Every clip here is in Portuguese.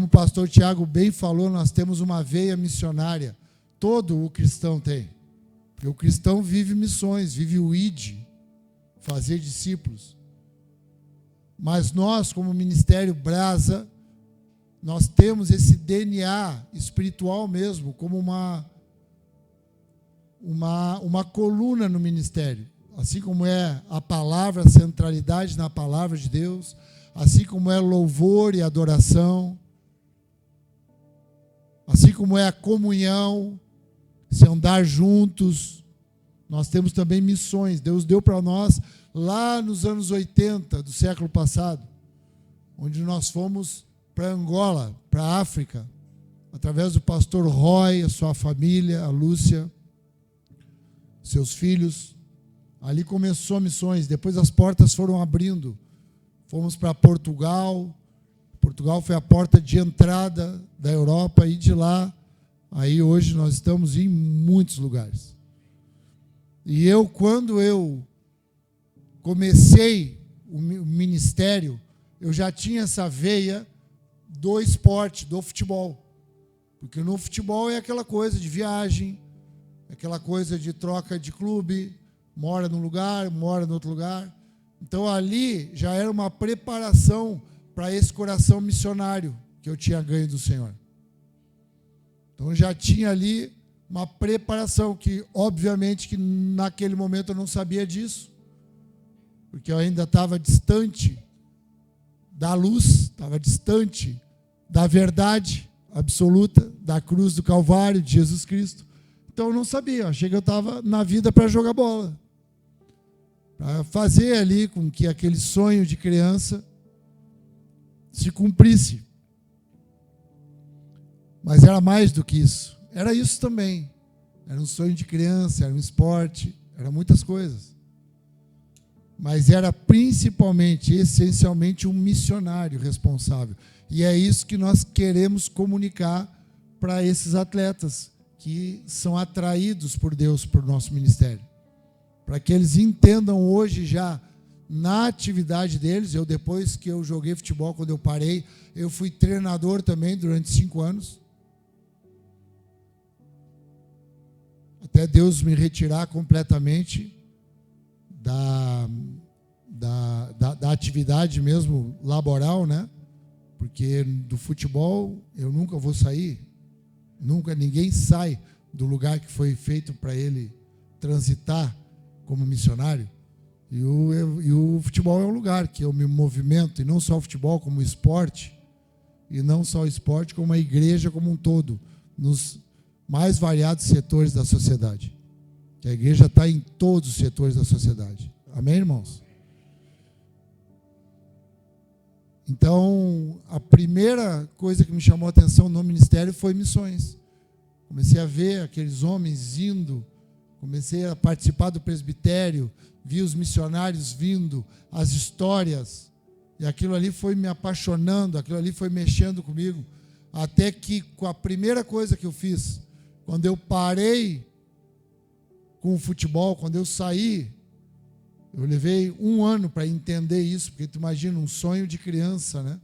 como o pastor Tiago bem falou, nós temos uma veia missionária. Todo o cristão tem. Porque o cristão vive missões, vive o ID, fazer discípulos. Mas nós, como Ministério Brasa, nós temos esse DNA espiritual mesmo, como uma coluna no ministério. Assim como é a palavra, a centralidade na palavra de Deus, assim como é louvor e adoração, assim como é a comunhão, se andar juntos, nós temos também missões. Deus deu para nós lá nos anos 80 do século passado, onde nós fomos para Angola, para a África, através do pastor Roy, a sua família, a Lúcia, seus filhos. Ali começou missões, depois as portas foram abrindo. Fomos para Portugal. Portugal foi a porta de entrada da Europa, e de lá, aí hoje nós estamos em muitos lugares. E quando eu comecei o ministério, eu já tinha essa veia do esporte, do futebol. Porque no futebol é aquela coisa de viagem, aquela coisa de troca de clube, mora num lugar, mora no outro lugar. Então ali já era uma preparação para esse coração missionário que eu tinha ganho do Senhor. Então já tinha ali uma preparação que, obviamente, que naquele momento eu não sabia disso, porque eu ainda estava distante da luz, estava distante da verdade absoluta, da cruz do Calvário, de Jesus Cristo. Então eu não sabia, achei que eu estava na vida para jogar bola, para fazer ali com que aquele sonho de criança se cumprisse. Mas era mais do que isso. Era isso também. Era um sonho de criança, era um esporte, era muitas coisas. Mas era principalmente, essencialmente, um missionário responsável. E é isso que nós queremos comunicar para esses atletas que são atraídos por Deus para o nosso ministério. Para que eles entendam hoje já, na atividade deles. Eu, depois que eu joguei futebol, quando eu parei, eu fui treinador também durante 5 anos. Até Deus me retirar completamente da atividade mesmo laboral, né? Porque do futebol eu nunca vou sair. Nunca ninguém sai do lugar que foi feito para ele transitar como missionário. E o futebol é um lugar que eu me movimento, e não só o futebol, como o esporte, e não só o esporte, como a igreja como um todo, nos mais variados setores da sociedade. Que a igreja está em todos os setores da sociedade. Amém, irmãos? Então, a primeira coisa que me chamou a atenção no ministério foi missões. Comecei a ver aqueles homens indo, comecei a participar do presbitério, vi os missionários vindo, as histórias, e aquilo ali foi me apaixonando, aquilo ali foi mexendo comigo, até que, com a primeira coisa que eu fiz, quando eu parei com o futebol, quando eu saí, eu levei 1 ano para entender isso, porque tu imagina, um sonho de criança, né?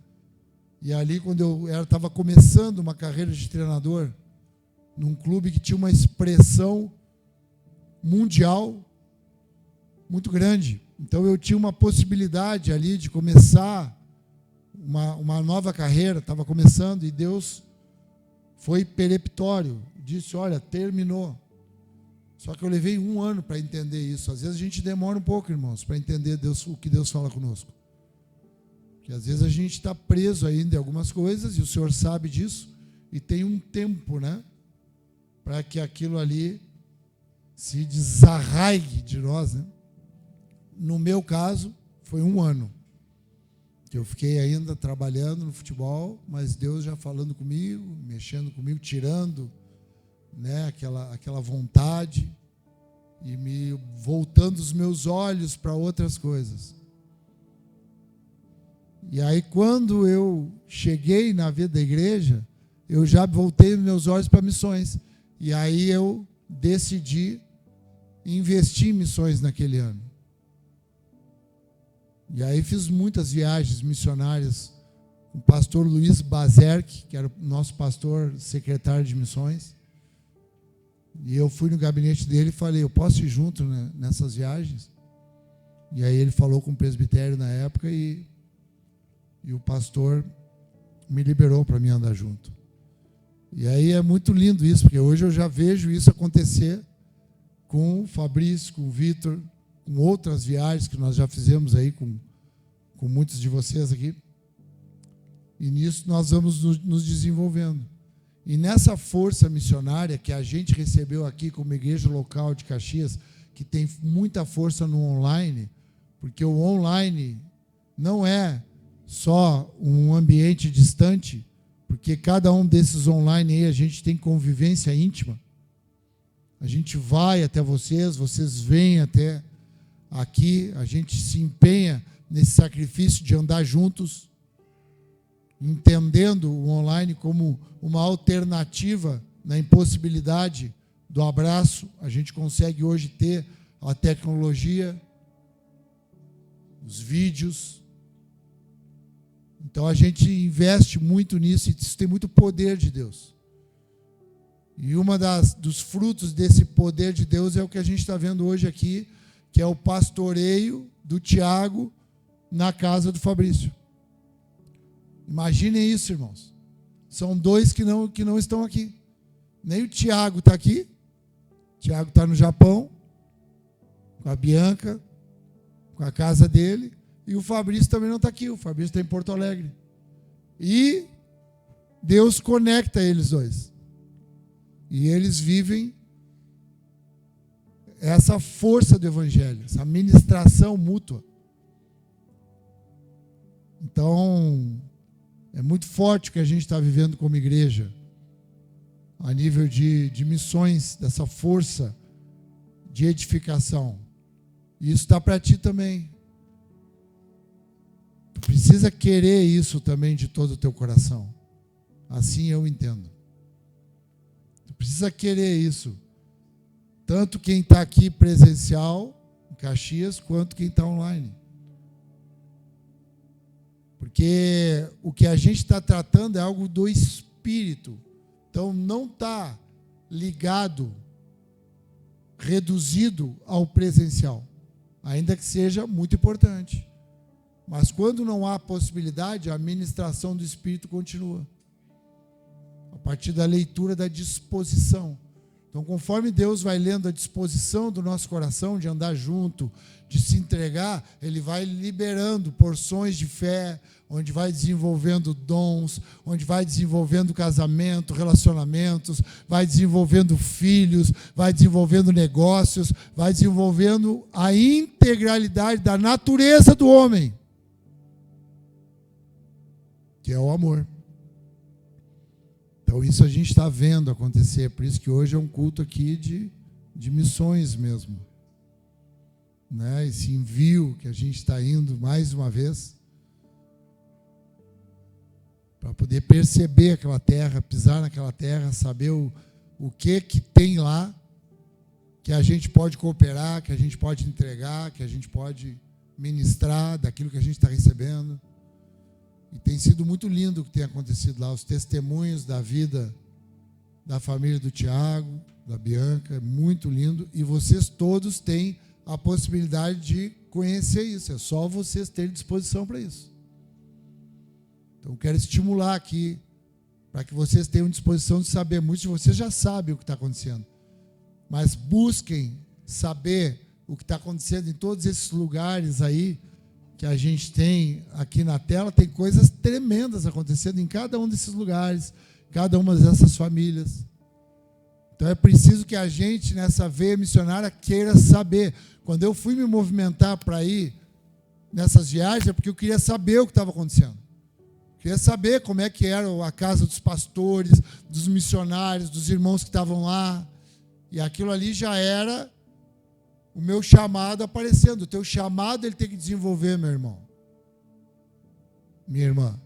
E ali, quando eu estava começando uma carreira de treinador, num clube que tinha uma expressão mundial muito grande. Então eu tinha uma possibilidade ali de começar uma nova carreira, estava começando, e Deus foi peremptório, disse, olha, terminou. Só que eu levei 1 ano para entender isso. Às vezes a gente demora um pouco, irmãos, para entender o que Deus fala conosco. Porque às vezes a gente está preso ainda em algumas coisas, e o Senhor sabe disso, e tem um tempo, né, para que aquilo ali se desarraigue de nós, né? No meu caso, foi 1 ano. Que eu fiquei ainda trabalhando no futebol, mas Deus já falando comigo, mexendo comigo, tirando, né, aquela vontade e me voltando os meus olhos para outras coisas. E aí, quando eu cheguei na vida da igreja, eu já voltei meus olhos para missões. E aí eu decidi investir em missões naquele ano. E aí fiz muitas viagens missionárias com o pastor Luiz Bazerk, que era o nosso pastor secretário de missões. E eu fui no gabinete dele e falei, eu posso ir junto, né, nessas viagens? E aí ele falou com o presbitério na época e o pastor me liberou para mim andar junto. E aí é muito lindo isso, porque hoje eu já vejo isso acontecer com o Fabrício, com o Vitor, com outras viagens que nós já fizemos aí com muitos de vocês aqui. E nisso nós vamos nos desenvolvendo. E nessa força missionária que a gente recebeu aqui como igreja local de Caxias, que tem muita força no online, porque o online não é só um ambiente distante, porque cada um desses online aí a gente tem convivência íntima. A gente vai até vocês, vocês vêm até aqui, a gente se empenha nesse sacrifício de andar juntos, entendendo o online como uma alternativa na impossibilidade do abraço. A gente consegue hoje ter a tecnologia, os vídeos. Então a gente investe muito nisso e isso tem muito poder de Deus. E dos frutos desse poder de Deus é o que a gente está vendo hoje aqui, que é o pastoreio do Tiago na casa do Fabrício. Imaginem isso, irmãos. São dois que não estão aqui. Nem o Tiago está aqui. O Tiago está no Japão, com a Bianca, com a casa dele. E o Fabrício também não está aqui. O Fabrício está em Porto Alegre. E Deus conecta eles dois. E eles vivem essa força do Evangelho, essa ministração mútua. Então, é muito forte o que a gente está vivendo como igreja, a nível de missões, dessa força de edificação. E isso está para ti também. Tu precisa querer isso também de todo o teu coração. Assim eu entendo. Tu precisa querer isso. Tanto quem está aqui presencial, em Caxias, quanto quem está online. Porque o que a gente está tratando é algo do espírito. Então não está ligado, reduzido ao presencial. Ainda que seja muito importante. Mas quando não há possibilidade, a ministração do espírito continua. A partir da leitura da disposição. Então, conforme Deus vai lendo a disposição do nosso coração de andar junto, de se entregar, Ele vai liberando porções de fé, onde vai desenvolvendo dons, onde vai desenvolvendo casamento, relacionamentos, vai desenvolvendo filhos, vai desenvolvendo negócios, vai desenvolvendo a integralidade da natureza do homem, que é o amor. Então isso a gente está vendo acontecer, por isso que hoje é um culto aqui de missões mesmo. Né? Esse envio que a gente está indo mais uma vez, para poder perceber aquela terra, pisar naquela terra, saber o que tem lá, que a gente pode cooperar, que a gente pode entregar, que a gente pode ministrar daquilo que a gente está recebendo. E tem sido muito lindo o que tem acontecido lá, os testemunhos da vida da família do Tiago, da Bianca, é muito lindo. E vocês todos têm a possibilidade de conhecer isso, é só vocês terem disposição para isso. Então, quero estimular aqui, para que vocês tenham disposição de saber. Muitos de vocês já sabem o que está acontecendo, mas busquem saber o que está acontecendo em todos esses lugares aí, que a gente tem aqui na tela. Tem coisas tremendas acontecendo em cada um desses lugares, cada uma dessas famílias. Então é preciso que a gente, nessa veia missionária, queira saber. Quando eu fui me movimentar para ir nessas viagens, é porque eu queria saber o que estava acontecendo. Queria saber como é que era a casa dos pastores, dos missionários, dos irmãos que estavam lá. E aquilo ali já era o meu chamado aparecendo. O teu chamado ele tem que desenvolver, meu irmão. Minha irmã.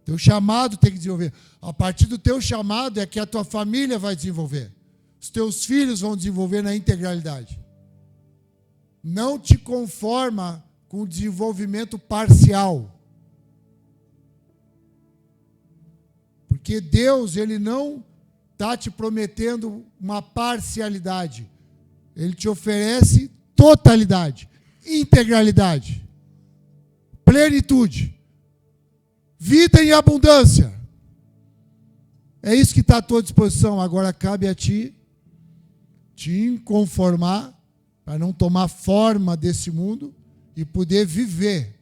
Teu chamado tem que desenvolver. A partir do teu chamado é que a tua família vai desenvolver. Os teus filhos vão desenvolver na integralidade. Não te conforma com o desenvolvimento parcial. Porque Deus, Ele não está te prometendo uma parcialidade. Ele te oferece totalidade, integralidade, plenitude, vida em abundância. É isso que está à tua disposição. Agora cabe a ti te conformar para não tomar forma desse mundo e poder viver,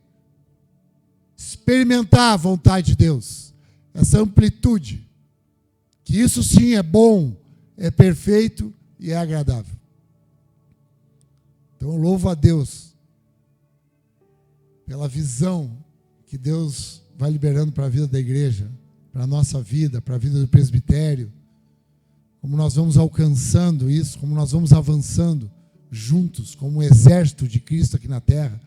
experimentar a vontade de Deus, essa amplitude, que isso sim é bom, é perfeito e é agradável. Então louvo a Deus pela visão que Deus vai liberando para a vida da igreja, para a nossa vida, para a vida do presbitério, como nós vamos alcançando isso, como nós vamos avançando juntos, como um exército de Cristo aqui na terra.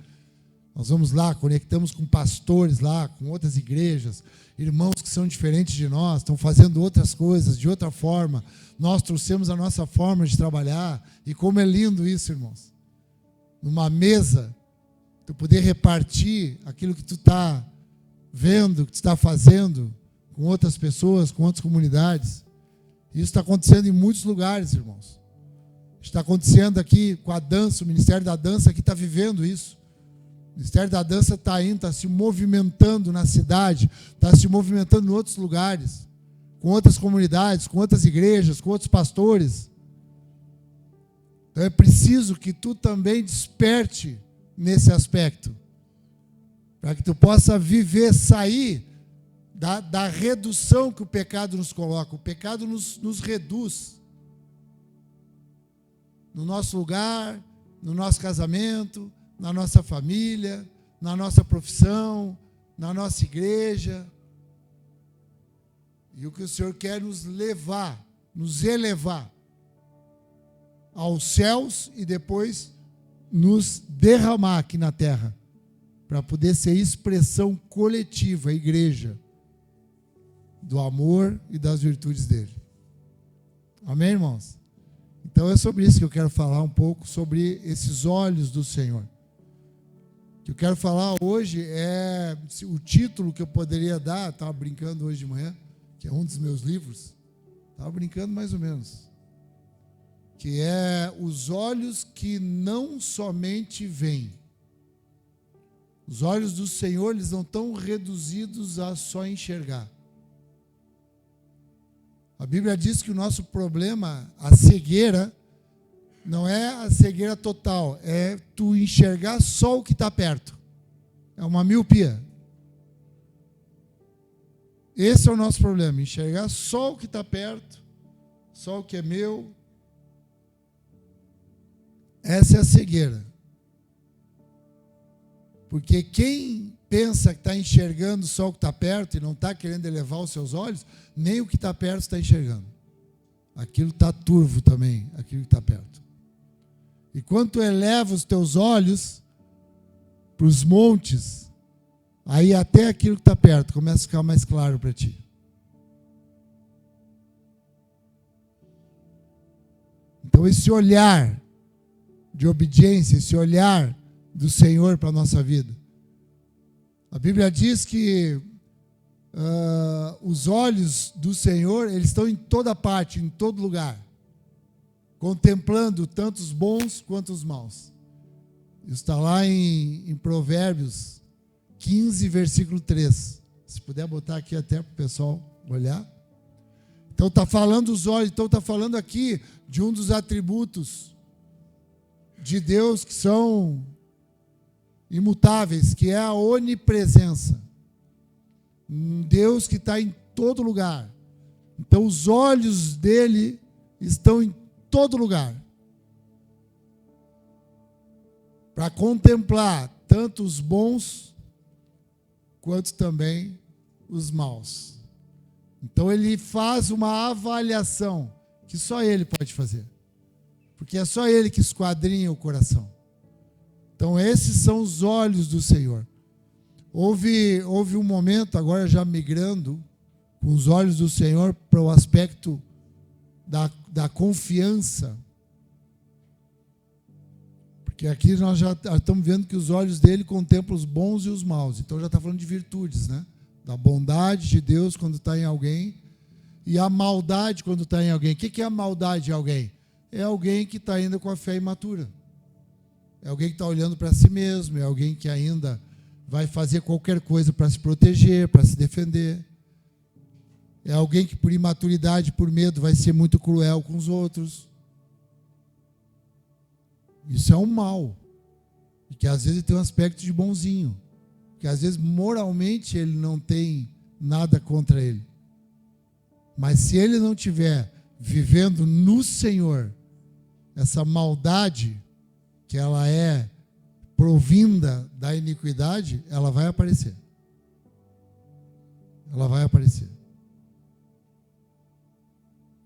Nós vamos lá, conectamos com pastores lá, com outras igrejas, irmãos que são diferentes de nós, estão fazendo outras coisas, de outra forma. Nós trouxemos a nossa forma de trabalhar, e como é lindo isso, irmãos. Numa mesa, tu poder repartir aquilo que tu está vendo, que tu está fazendo com outras pessoas, com outras comunidades. Isso está acontecendo em muitos lugares, irmãos. Está acontecendo aqui com a dança, o Ministério da Dança aqui está vivendo isso. O Ministério da Dança está indo, está se movimentando na cidade, está se movimentando em outros lugares, com outras comunidades, com outras igrejas, com outros pastores. Então é preciso que tu também desperte nesse aspecto, para que tu possa viver, sair da redução que o pecado nos coloca. O pecado nos reduz no nosso lugar, no nosso casamento, na nossa família, na nossa profissão, na nossa igreja. E o que o Senhor quer nos levar, nos elevar aos céus e depois nos derramar aqui na terra, para poder ser expressão coletiva, a igreja, do amor e das virtudes dele. Amém, irmãos? Então é sobre isso que eu quero falar um pouco, sobre esses olhos do Senhor. O que eu quero falar hoje é o título que eu poderia dar, estava brincando hoje de manhã, que é um dos meus livros, estava brincando mais ou menos, que é os olhos que não somente veem. Os olhos do Senhor, eles não estão reduzidos a só enxergar. A Bíblia diz que o nosso problema, a cegueira, não é a cegueira total, é tu enxergar só o que está perto. É uma miopia. Esse é o nosso problema, enxergar só o que está perto, só o que é meu. Essa é a cegueira. Porque quem pensa que está enxergando só o que está perto e não está querendo elevar os seus olhos, nem o que está perto está enxergando. Aquilo está turvo também, aquilo que está perto. E quando tu eleva os teus olhos para os montes, aí até aquilo que está perto começa a ficar mais claro para ti. Então esse olhar de obediência, esse olhar do Senhor para a nossa vida. A Bíblia diz que os olhos do Senhor, eles estão em toda parte, em todo lugar, contemplando tanto os bons quanto os maus. Isso está lá em Provérbios 15, versículo 3. Se puder botar aqui até para o pessoal olhar. Então está falando os olhos, então está falando aqui de um dos atributos de Deus que são imutáveis, que é a onipresença. Um Deus que está em todo lugar. Então os olhos dele estão em todo lugar, para contemplar tanto os bons quanto também os maus. Então ele faz uma avaliação que só ele pode fazer, porque é só ele que esquadrinha o coração. Então esses são os olhos do Senhor. Houve um momento, agora já migrando, com os olhos do Senhor para o aspecto da confiança. Porque aqui nós já estamos vendo que os olhos dele contemplam os bons e os maus. Então já está falando de virtudes, né? Da bondade de Deus quando está em alguém, E a maldade, quando está em alguém, o que é a maldade de alguém? É alguém que está ainda com a fé imatura. É alguém que está olhando para si mesmo, é alguém que ainda vai fazer qualquer coisa para se proteger, para se defender. É alguém que, por imaturidade, por medo, vai ser muito cruel com os outros. Isso é um mal. E que às vezes tem um aspecto de bonzinho. Que às vezes moralmente ele não tem nada contra ele. Mas se ele não estiver vivendo no Senhor, essa maldade, que ela é provinda da iniquidade, ela vai aparecer. Ela vai aparecer.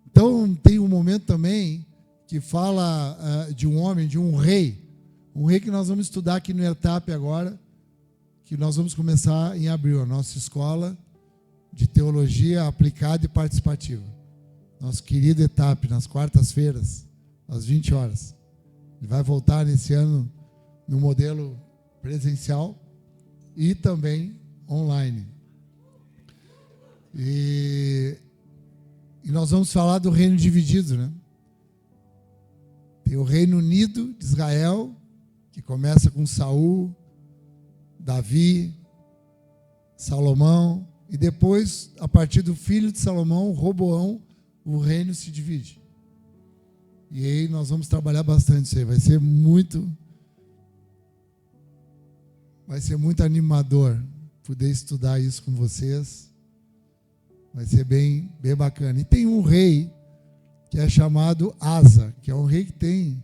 Então, tem um momento também que fala de um homem, de um rei que nós vamos estudar aqui no ETAP agora, que nós vamos começar em abril, a nossa escola de teologia aplicada e participativa. Nosso querido ETAP, nas quartas-feiras, às 20 horas. Ele vai voltar nesse ano no modelo presencial e também online. E nós vamos falar do reino dividido, né? Tem o Reino Unido de Israel, que começa com Saul, Davi, Salomão, e depois, a partir do filho de Salomão, Roboão, o reino se divide. E aí nós vamos trabalhar bastante isso aí. Vai ser muito animador poder estudar isso com vocês. Vai ser bem bacana. E tem um rei que é chamado Asa, que é um rei que tem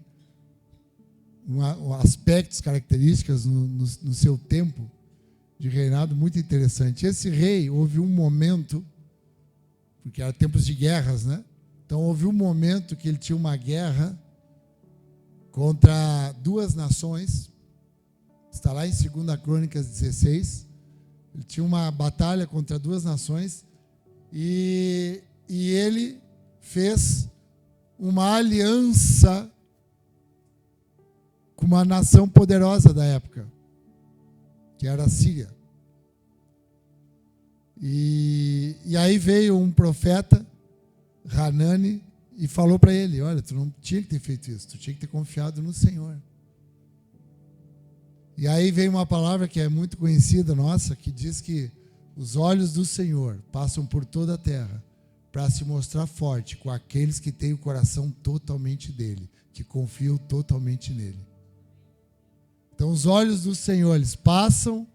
aspectos, características no seu tempo de reinado muito interessante. Esse rei, houve um momento, porque eram tempos de guerras, né? Então houve um momento que ele tinha uma guerra contra duas nações. Está lá em 2 Crônicas 16. Ele tinha uma batalha contra duas nações e ele fez uma aliança com uma nação poderosa da época, que era a Síria. E aí veio um profeta, Hanani, e falou para ele: olha, tu não tinha que ter feito isso, tu tinha que ter confiado no Senhor. E aí veio uma palavra que é muito conhecida nossa, que diz que os olhos do Senhor passam por toda a terra para se mostrar forte com aqueles que têm o coração totalmente dele, que confiam totalmente nele. Então os olhos do Senhor, eles passam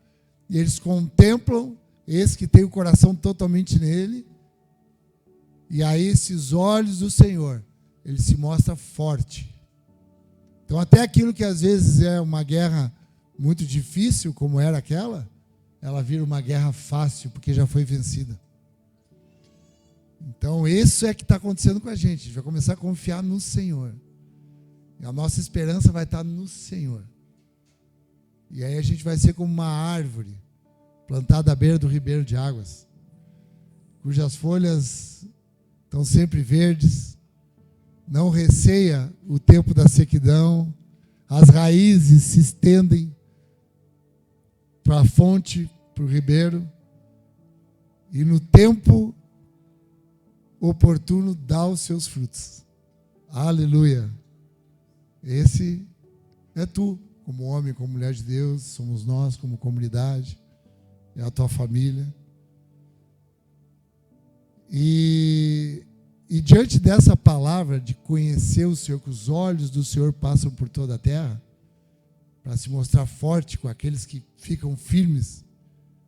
e eles contemplam esse que tem o coração totalmente nele. E aí esses olhos do Senhor, ele se mostra forte. Então até aquilo que às vezes é uma guerra muito difícil, como era aquela, ela vira uma guerra fácil, porque já foi vencida. Então isso é que está acontecendo com a gente. A gente vai começar a confiar no Senhor. E a nossa esperança vai estar no Senhor. E aí a gente vai ser como uma árvore plantada à beira do ribeiro de águas, cujas folhas estão sempre verdes, não receia o tempo da sequidão, as raízes se estendem para a fonte, para o ribeiro, e no tempo oportuno dá os seus frutos. Aleluia! Esse é tu, como homem, como mulher de Deus, somos nós como comunidade, é a tua família. E diante dessa palavra de conhecer o Senhor, que os olhos do Senhor passam por toda a terra, para se mostrar forte com aqueles que ficam firmes,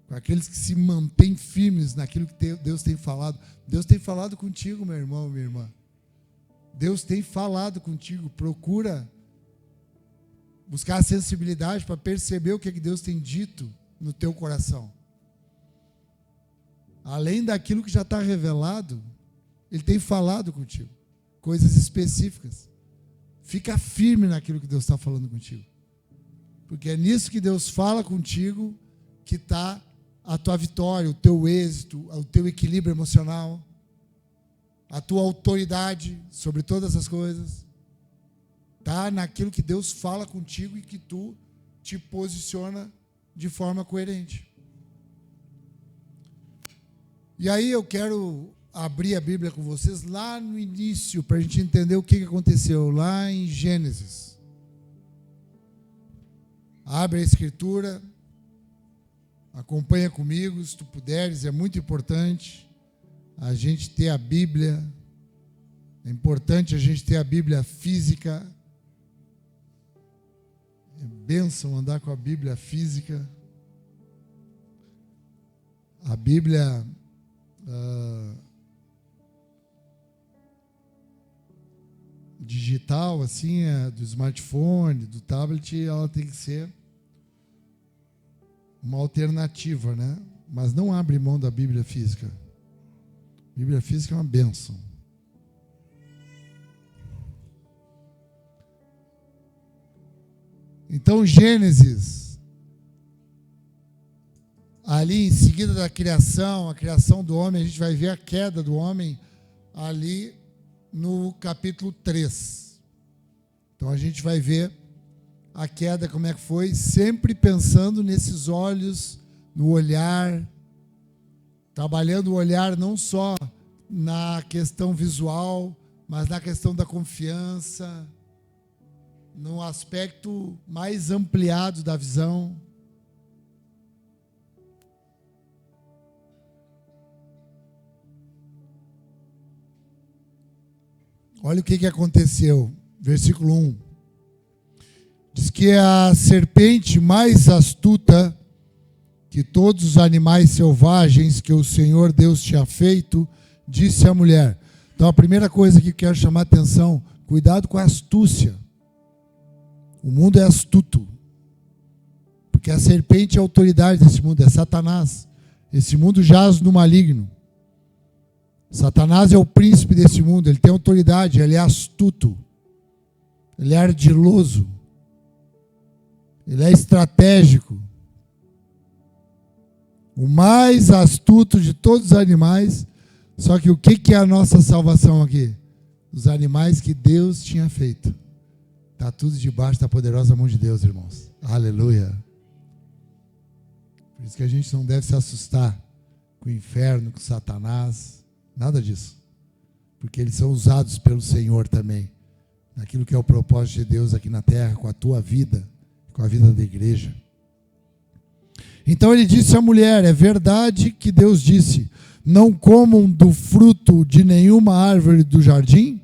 com aqueles que se mantêm firmes naquilo que Deus tem falado. Deus tem falado contigo, meu irmão, minha irmã. Deus tem falado contigo. Procura buscar a sensibilidade para perceber o que Deus tem dito no teu coração. Além daquilo que já está revelado, Ele tem falado contigo. Coisas específicas. Fica firme naquilo que Deus está falando contigo. Porque é nisso que Deus fala contigo que está a tua vitória, o teu êxito, o teu equilíbrio emocional, a tua autoridade sobre todas as coisas. Está naquilo que Deus fala contigo e que tu te posiciona de forma coerente. E aí eu quero abrir a Bíblia com vocês lá no início, para a gente entender o que aconteceu lá em Gênesis. Abre a Escritura, acompanha comigo, se tu puderes, é muito importante a gente ter a Bíblia, é importante a gente ter a Bíblia física, é bênção andar com a Bíblia física. A Bíblia digital, assim, do smartphone, do tablet, ela tem que ser uma alternativa, né? Mas não abre mão da Bíblia física. A Bíblia física é uma bênção. Então, Gênesis, ali em seguida da criação, a criação do homem, a gente vai ver a queda do homem ali no capítulo 3. Então, a gente vai ver a queda, como é que foi, sempre pensando nesses olhos, no olhar, trabalhando o olhar não só na questão visual, mas na questão da confiança, no aspecto mais ampliado da visão. Olha o que aconteceu, versículo 1. Diz que a serpente mais astuta que todos os animais selvagens que o Senhor Deus tinha feito, disse à mulher. Então a primeira coisa que quero chamar a atenção, cuidado com a astúcia. O mundo é astuto, porque a serpente é a autoridade desse mundo, é Satanás. Esse mundo jaz no maligno. Satanás é o príncipe desse mundo, ele tem autoridade, ele é astuto, ele é ardiloso, ele é estratégico. O mais astuto de todos os animais. Só que o que é a nossa salvação aqui? Os animais que Deus tinha feito. Está tudo debaixo da poderosa mão de Deus, irmãos. Aleluia. Por isso que a gente não deve se assustar com o inferno, com Satanás. Nada disso. Porque eles são usados pelo Senhor também. Naquilo que é o propósito de Deus aqui na terra, com a tua vida, com a vida da igreja. Então ele disse à mulher, é verdade que Deus disse, não comam do fruto de nenhuma árvore do jardim?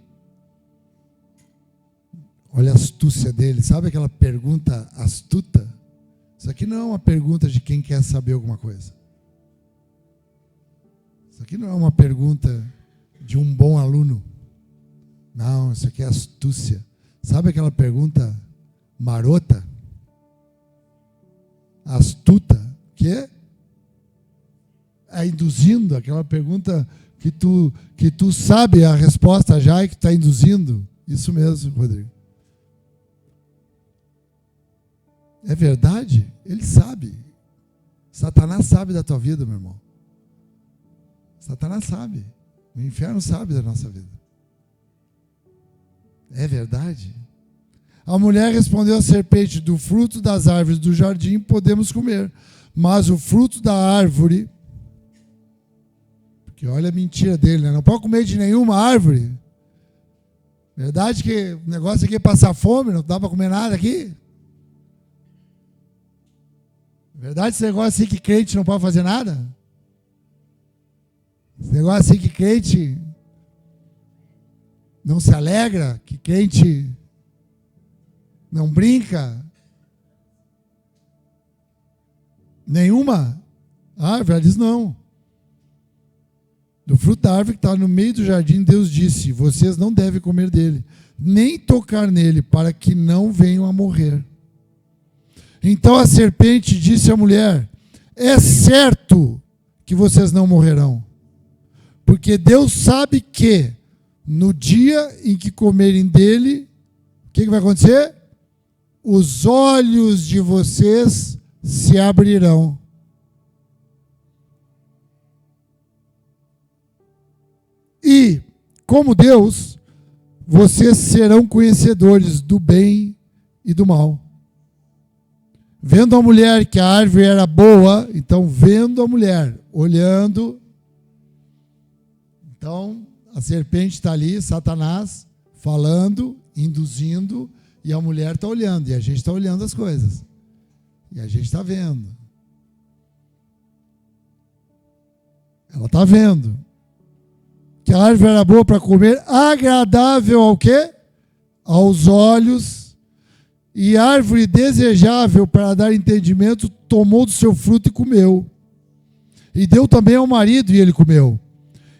Olha a astúcia dele, sabe aquela pergunta astuta? Isso aqui não é uma pergunta de quem quer saber alguma coisa. Isso aqui não é uma pergunta de um bom aluno. Não, isso aqui é astúcia. Sabe aquela pergunta marota? Astuta, que é induzindo, aquela pergunta que tu sabe a resposta já e que está induzindo. Isso mesmo, Rodrigo. É verdade? Ele sabe. Satanás sabe da tua vida, meu irmão. Satanás sabe. O inferno sabe da nossa vida. É verdade? A mulher respondeu à serpente, do fruto das árvores do jardim podemos comer, mas o fruto da árvore, porque olha a mentira dele, né? Não pode comer de nenhuma árvore. Verdade que o negócio aqui é passar fome, não dá para comer nada aqui? Verdade esse negócio assim que crente não pode fazer nada? Esse negócio assim que crente não se alegra, que crente não brinca? Nenhuma árvore? Ela diz não. Do fruto da árvore que está no meio do jardim, Deus disse, vocês não devem comer dele, nem tocar nele, para que não venham a morrer. Então a serpente disse à mulher, é certo que vocês não morrerão, porque Deus sabe que no dia em que comerem dele, o que vai acontecer? Os olhos de vocês se abrirão. E, como Deus, vocês serão conhecedores do bem e do mal. Vendo a mulher que a árvore era boa, então vendo a mulher, olhando, Então, a serpente está ali, Satanás, falando, induzindo, e a mulher está olhando, e a gente está olhando as coisas. E a gente está vendo. Ela está vendo. Que a árvore era boa para comer, agradável ao quê? Aos olhos, e árvore desejável para dar entendimento, tomou do seu fruto e comeu. E deu também ao marido, e ele comeu.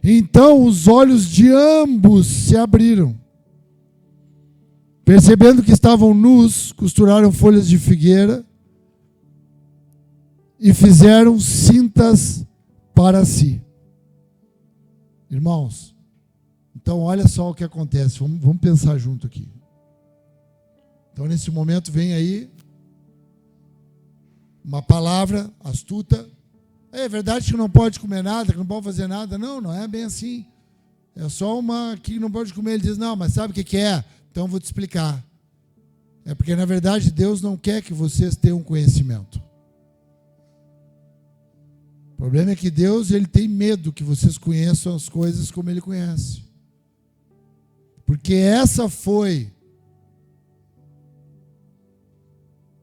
Então os olhos de ambos se abriram. Percebendo que estavam nus, costuraram folhas de figueira e fizeram cintas para si. Irmãos, então olha só o que acontece, vamos pensar junto aqui. Então nesse momento vem aí uma palavra astuta. É verdade que não pode comer nada, que não pode fazer nada. Não, não é bem assim. É só uma que não pode comer. Ele diz, não, mas sabe o que é? Então eu vou te explicar. É porque na verdade Deus não quer que vocês tenham conhecimento. O problema é que Deus, ele tem medo que vocês conheçam as coisas como ele conhece. Porque essa foi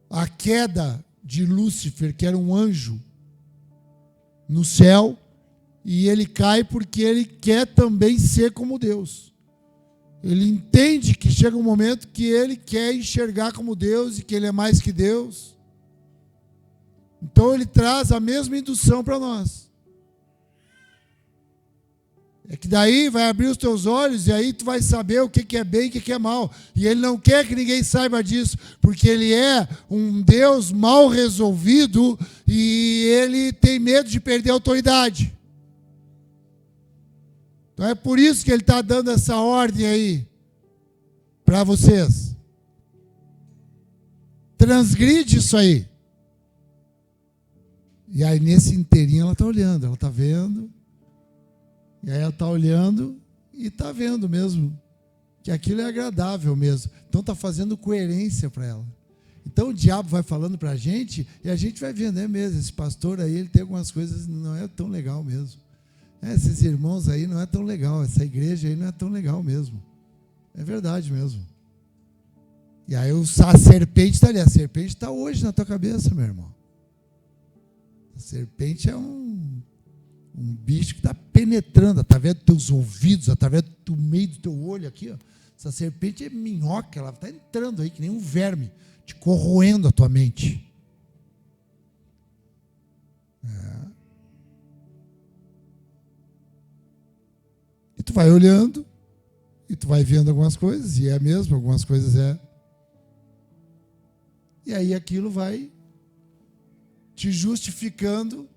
a queda de Lúcifer, que era um anjo no céu, e ele cai porque ele quer também ser como Deus. Ele entende que chega um momento que ele quer enxergar como Deus e que ele é mais que Deus. Então ele traz a mesma indução para nós. É que daí vai abrir os teus olhos e aí tu vai saber o que é bem e o que é mal. E ele não quer que ninguém saiba disso, porque ele é um Deus mal resolvido e ele tem medo de perder a autoridade. Então é por isso que ele está dando essa ordem aí para vocês. Transgride isso aí. E aí nesse inteirinho ela está olhando, ela está vendo. E aí ela está olhando e está vendo mesmo que aquilo é agradável mesmo. Então está fazendo coerência para ela. Então o diabo vai falando para a gente e a gente vai vendo, é mesmo, esse pastor aí, ele tem algumas coisas que não é tão legal mesmo. Esses irmãos aí não é tão legal, essa igreja aí não é tão legal mesmo. É verdade mesmo. E aí a serpente está ali, a serpente está hoje na tua cabeça, meu irmão. A serpente é um bicho que está penetrando através dos teus ouvidos, através do meio do teu olho aqui, ó. Essa serpente é minhoca, ela está entrando aí que nem um verme, te corroendo a tua mente. E tu vai olhando, e tu vai vendo algumas coisas, e é mesmo, algumas coisas é. E aí aquilo vai te justificando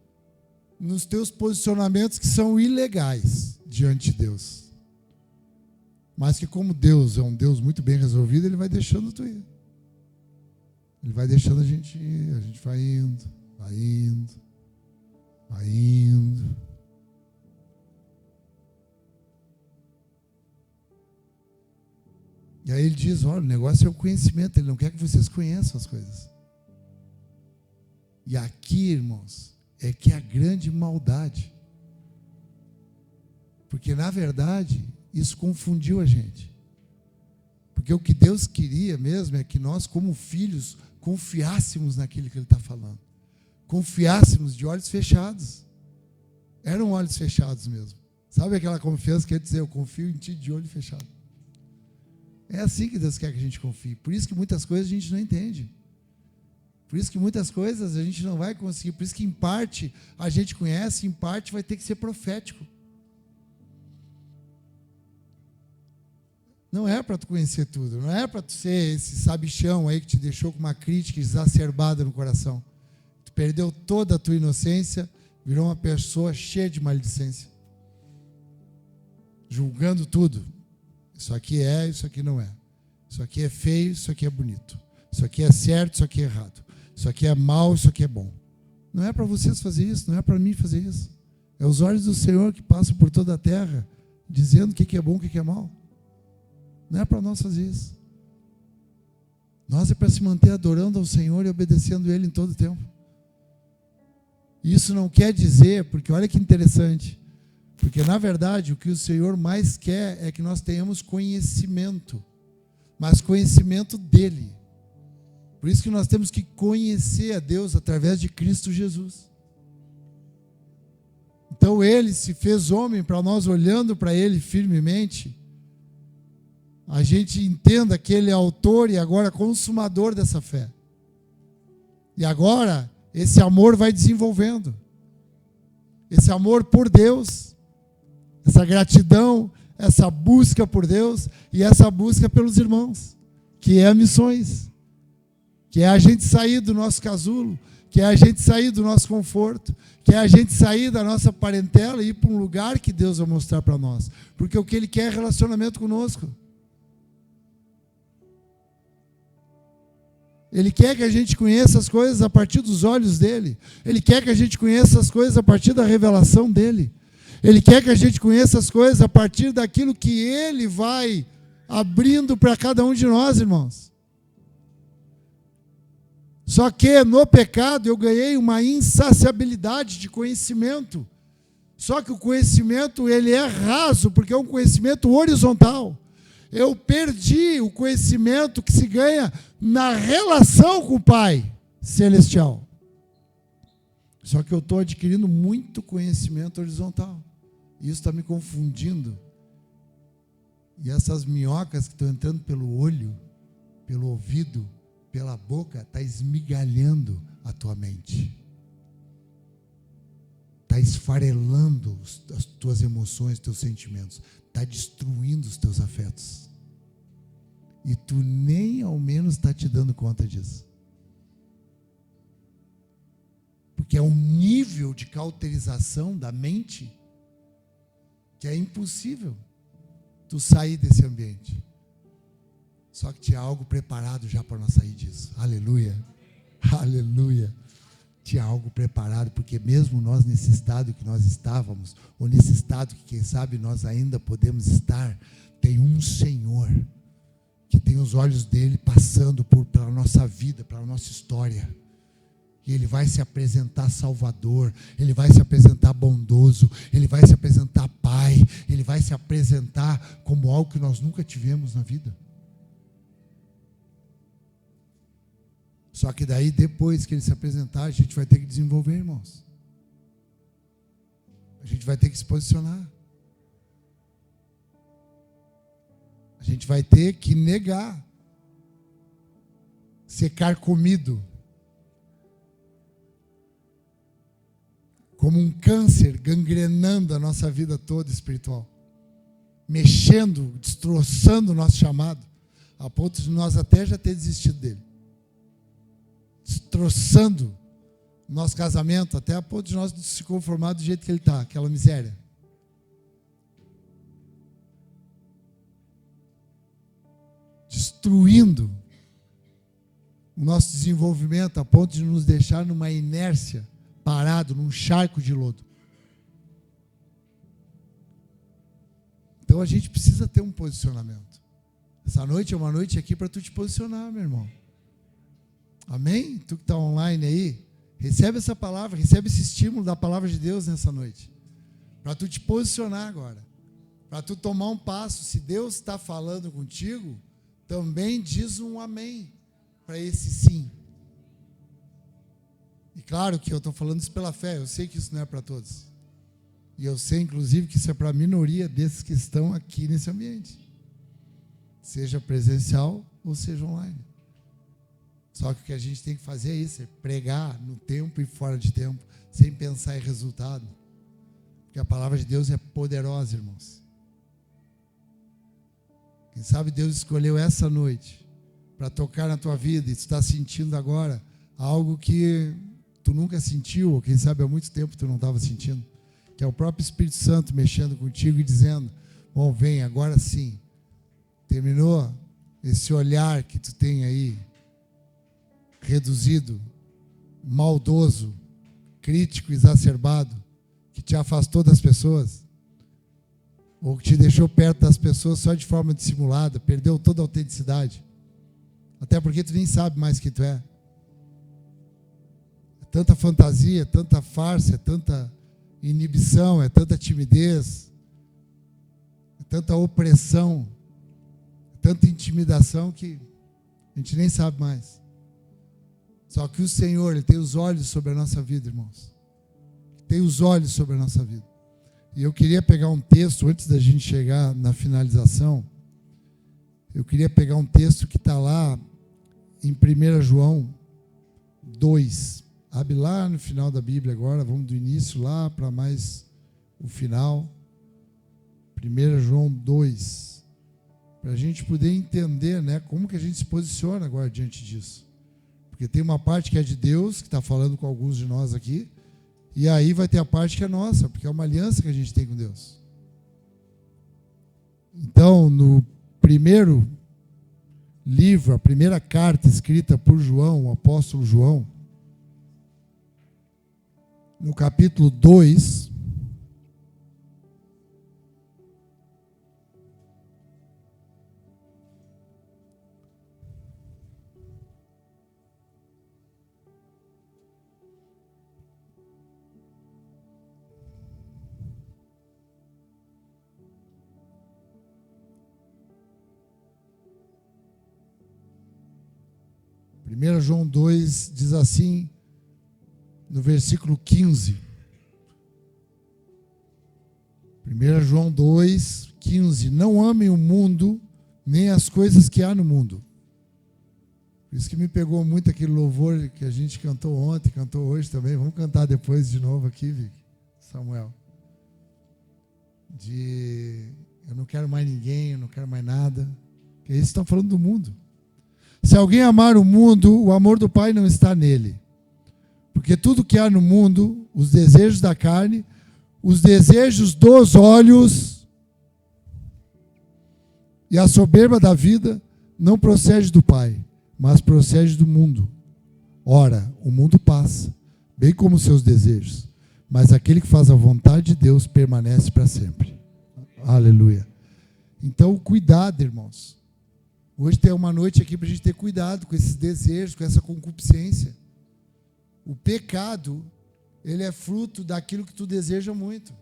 nos teus posicionamentos que são ilegais diante de Deus. Mas que como Deus é um Deus muito bem resolvido, ele vai deixando tu ir. Ele vai deixando a gente ir, a gente vai indo, vai indo, vai indo. E aí ele diz, olha, o negócio é o conhecimento, ele não quer que vocês conheçam as coisas. E aqui, irmãos, é que é a grande maldade. Porque, na verdade, isso confundiu a gente. Porque o que Deus queria mesmo é que nós, como filhos, confiássemos naquilo que Ele está falando. Confiássemos de olhos fechados. Eram olhos fechados mesmo. Sabe aquela confiança que quer dizer, eu confio em Ti de olho fechado. É assim que Deus quer que a gente confie. Por isso que muitas coisas a gente não entende. Por isso que muitas coisas a gente não vai conseguir. Por isso que em parte a gente conhece, em parte vai ter que ser profético. Não é para tu conhecer tudo. Não é para tu ser esse sabichão aí que te deixou com uma crítica exacerbada no coração. Tu perdeu toda a tua inocência, virou uma pessoa cheia de maledicência. Julgando tudo. Isso aqui é, isso aqui não é. Isso aqui é feio, isso aqui é bonito. Isso aqui é certo, isso aqui é errado. Isso aqui é mal, isso aqui é bom. Não é para vocês fazer isso, não é para mim fazer isso. É os olhos do Senhor que passam por toda a terra, dizendo o que é bom, o que é mal. Não é para nós fazer isso. Nós é para se manter adorando ao Senhor e obedecendo Ele em todo o tempo. Isso não quer dizer, porque olha que interessante, Porque, na verdade, o que o Senhor mais quer é que nós tenhamos conhecimento, mas conhecimento dEle. Por isso que nós temos que conhecer a Deus através de Cristo Jesus. Então Ele se fez homem para nós, olhando para Ele firmemente, a gente entenda que Ele é autor e agora consumador dessa fé. E agora, esse amor vai desenvolvendo. Esse amor por Deus, essa gratidão, essa busca por Deus e essa busca pelos irmãos, que é missões, que é a gente sair do nosso casulo, que é a gente sair do nosso conforto, que é a gente sair da nossa parentela e ir para um lugar que Deus vai mostrar para nós. Porque o que Ele quer é relacionamento conosco. Ele quer que a gente conheça as coisas a partir dos olhos dEle. Ele quer que a gente conheça as coisas a partir da revelação dEle. Ele quer que a gente conheça as coisas a partir daquilo que Ele vai abrindo para cada um de nós, irmãos. Só que no pecado eu ganhei uma insaciabilidade de conhecimento. Só que o conhecimento ele é raso, porque é um conhecimento horizontal. Eu perdi o conhecimento que se ganha na relação com o Pai Celestial. Só que eu estou adquirindo muito conhecimento horizontal. E isso está me confundindo. E essas minhocas que estão entrando pelo olho, pelo ouvido, pela boca, está esmigalhando a tua mente. Está esfarelando as tuas emoções, teus sentimentos. Está destruindo os teus afetos. E tu nem ao menos está te dando conta disso. Porque é um nível de cauterização da mente que é impossível tu sair desse ambiente. Só que tinha algo preparado já para nós sair disso. Aleluia. Aleluia. Tinha algo preparado, porque mesmo nós nesse estado que nós estávamos, ou nesse estado que quem sabe nós ainda podemos estar, tem um Senhor que tem os olhos dele passando pela nossa vida, pela nossa história. E Ele vai se apresentar Salvador, Ele vai se apresentar bondoso, Ele vai se apresentar Pai, Ele vai se apresentar como algo que nós nunca tivemos na vida. Só que daí, depois que Ele se apresentar, a gente vai ter que desenvolver, irmãos. A gente vai ter que se posicionar. A gente vai ter que negar, ser carcomido, como um câncer gangrenando a nossa vida toda espiritual, mexendo, destroçando o nosso chamado, a ponto de nós até já ter desistido dele, destroçando o nosso casamento, até a ponto de nós se conformar do jeito que ele está, aquela miséria. Destruindo o nosso desenvolvimento a ponto de nos deixar numa inércia, parado, num charco de lodo. Então a gente precisa ter um posicionamento. Essa noite é uma noite aqui para tu te posicionar, meu irmão. Amém? Tu que está online aí, recebe essa palavra, recebe esse estímulo da palavra de Deus nessa noite. Para tu te posicionar agora. Para tu tomar um passo. Se Deus está falando contigo, também diz um amém para esse sim. E claro que eu estou falando isso pela fé, eu sei que isso não é para todos. E eu sei, inclusive, que isso é para a minoria desses que estão aqui nesse ambiente. Seja presencial ou seja online. Só que o que a gente tem que fazer é isso, é pregar no tempo e fora de tempo, sem pensar em resultado. Porque a palavra de Deus é poderosa, irmãos. Quem sabe Deus escolheu essa noite para tocar na tua vida e tu está sentindo agora algo que tu nunca sentiu, ou quem sabe há muito tempo tu não estava sentindo, que é o próprio Espírito Santo mexendo contigo e dizendo, bom, vem, agora sim, terminou esse olhar que tu tem aí, reduzido, maldoso, crítico, exacerbado, que te afastou das pessoas, ou que te deixou perto das pessoas só de forma dissimulada, perdeu toda a autenticidade, até porque tu nem sabe mais quem tu é. Tanta fantasia, tanta farsa, tanta inibição, é tanta timidez, é tanta opressão, é tanta intimidação que a gente nem sabe mais. Só que o Senhor, Ele tem os olhos sobre a nossa vida, irmãos. Tem os olhos sobre a nossa vida. E eu queria pegar um texto, antes da gente chegar na finalização, eu queria pegar um texto que está lá em 1 João 2. Abre lá no final da Bíblia agora, vamos do início lá para mais o final. 1 João 2. Para a gente poder entender, né, como que a gente se posiciona agora diante disso. Porque tem uma parte que é de Deus, que está falando com alguns de nós aqui, e aí vai ter a parte que é nossa, porque é uma aliança que a gente tem com Deus. Então, no primeiro livro, a primeira carta escrita por João, o apóstolo João, no capítulo 2, João 2 diz assim, no versículo 15. 1 João 2, 15. Não amem o mundo, nem as coisas que há no mundo. Por isso que me pegou muito aquele louvor que a gente cantou ontem, cantou hoje também. Vamos cantar depois de novo aqui, Vic, Samuel. Eu não quero mais ninguém, eu não quero mais nada. Porque isso está falando do mundo. Se alguém amar o mundo, o amor do Pai não está nele. Porque tudo que há no mundo, os desejos da carne, os desejos dos olhos e a soberba da vida, não procede do Pai, mas procede do mundo. Ora, o mundo passa, bem como seus desejos, mas aquele que faz a vontade de Deus permanece para sempre. Aleluia. Então, cuidado, irmãos. Hoje tem uma noite aqui para a gente ter cuidado com esses desejos, com essa concupiscência. O pecado, ele é fruto daquilo que tu deseja muito.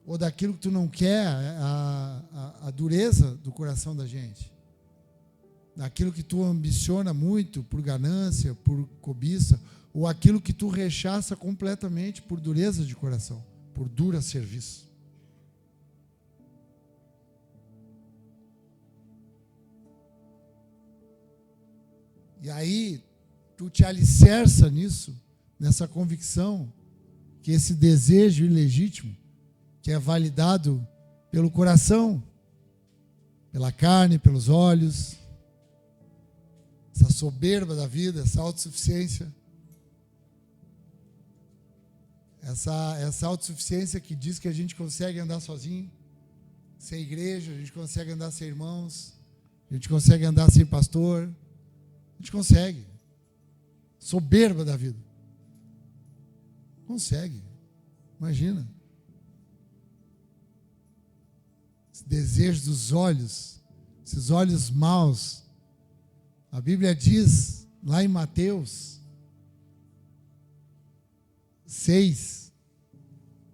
Ou daquilo que tu não quer, a dureza do coração da gente. Daquilo que tu ambiciona muito por ganância, por cobiça, ou aquilo que tu rechaça completamente por dureza de coração, por dura serviço. E aí, tu te alicerça nisso, nessa convicção, que esse desejo ilegítimo, que é validado pelo coração, pela carne, pelos olhos, essa soberba da vida, essa autossuficiência, essa autossuficiência que diz que a gente consegue andar sozinho, sem igreja, a gente consegue andar sem irmãos, a gente consegue andar sem pastor, a gente consegue. Soberba da vida. Consegue. Imagina. Esse desejo dos olhos, esses olhos maus. A Bíblia diz, lá em Mateus 6,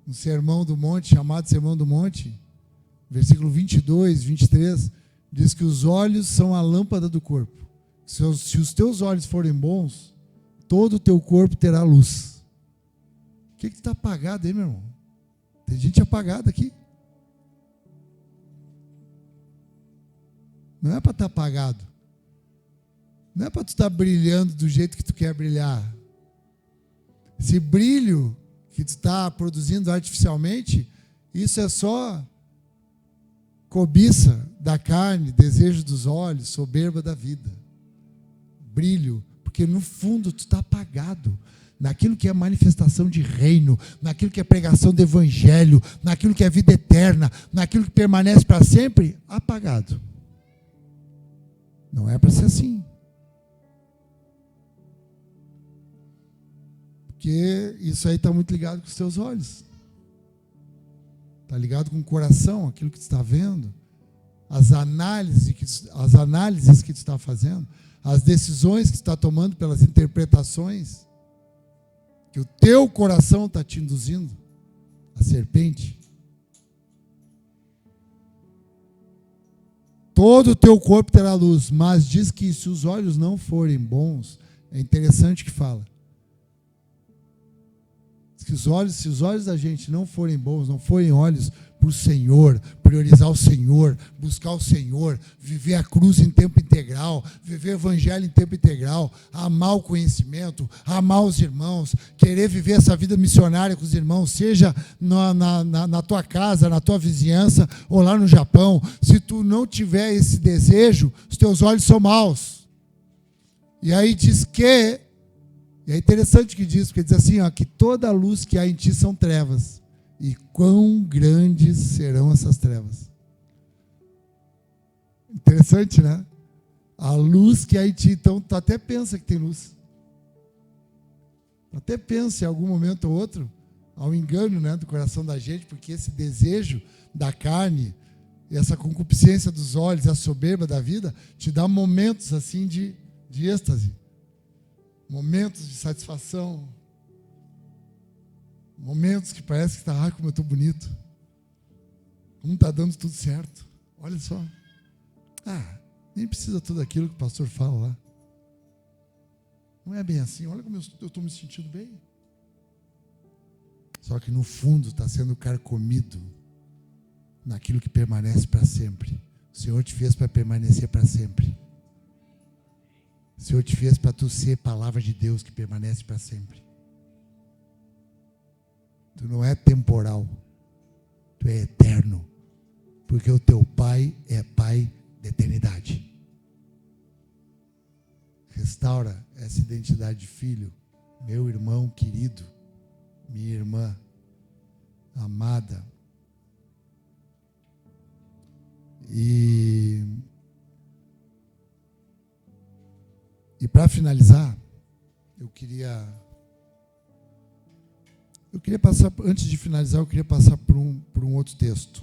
no Sermão do Monte, chamado Sermão do Monte, versículo 22, 23, diz que os olhos são a lâmpada do corpo. Se os teus olhos forem bons, todo o teu corpo terá luz. O que está apagado aí, meu irmão? Tem gente apagada aqui. Não é para estar apagado. Não é para tu estar brilhando do jeito que tu quer brilhar. Esse brilho que tu está produzindo artificialmente, isso é só cobiça da carne, desejo dos olhos, soberba da vida. Brilho, porque no fundo tu está apagado naquilo que é manifestação de reino, naquilo que é pregação do evangelho, naquilo que é vida eterna, naquilo que permanece para sempre, apagado. Não é para ser assim. Porque isso aí está muito ligado com os teus olhos. Está ligado com o coração, aquilo que tu está vendo, as análises que tu está fazendo, as decisões que tu está tomando pelas interpretações que o teu coração está te induzindo, a serpente. Todo o teu corpo terá luz, mas diz que se os olhos não forem bons, é interessante que fala. Se os olhos da gente não forem bons, não forem olhos para o Senhor, priorizar o Senhor, buscar o Senhor, viver a cruz em tempo integral, viver o evangelho em tempo integral, amar o conhecimento, amar os irmãos, querer viver essa vida missionária com os irmãos, seja na tua casa, na tua vizinhança ou lá no Japão. Se tu não tiver esse desejo, os teus olhos são maus. E aí diz que, e é interessante que diz, porque diz assim, ó, que toda a luz que há em ti são trevas. E quão grandes serão essas trevas. Interessante, né? A luz que há em ti, então tu até pensa que tem luz. Tu até pensa em algum momento ou outro, ao engano, né, do coração da gente, porque esse desejo da carne, essa concupiscência dos olhos, a soberba da vida, te dá momentos assim de êxtase. Momentos de satisfação. Momentos que parece que está, como eu estou bonito. Como está dando tudo certo. Olha só. Nem precisa tudo aquilo que o pastor fala lá. Não é bem assim. Olha como eu estou me sentindo bem. Só que no fundo está sendo carcomido naquilo que permanece para sempre. O Senhor te fez para permanecer para sempre. O Senhor te fez para tu ser palavra de Deus que permanece para sempre. Tu não é temporal. Tu é eterno. Porque o teu Pai é Pai da eternidade. Restaura essa identidade de filho. Meu irmão querido. Minha irmã amada. E para finalizar, eu queria passar, antes de finalizar, eu queria passar por um outro texto,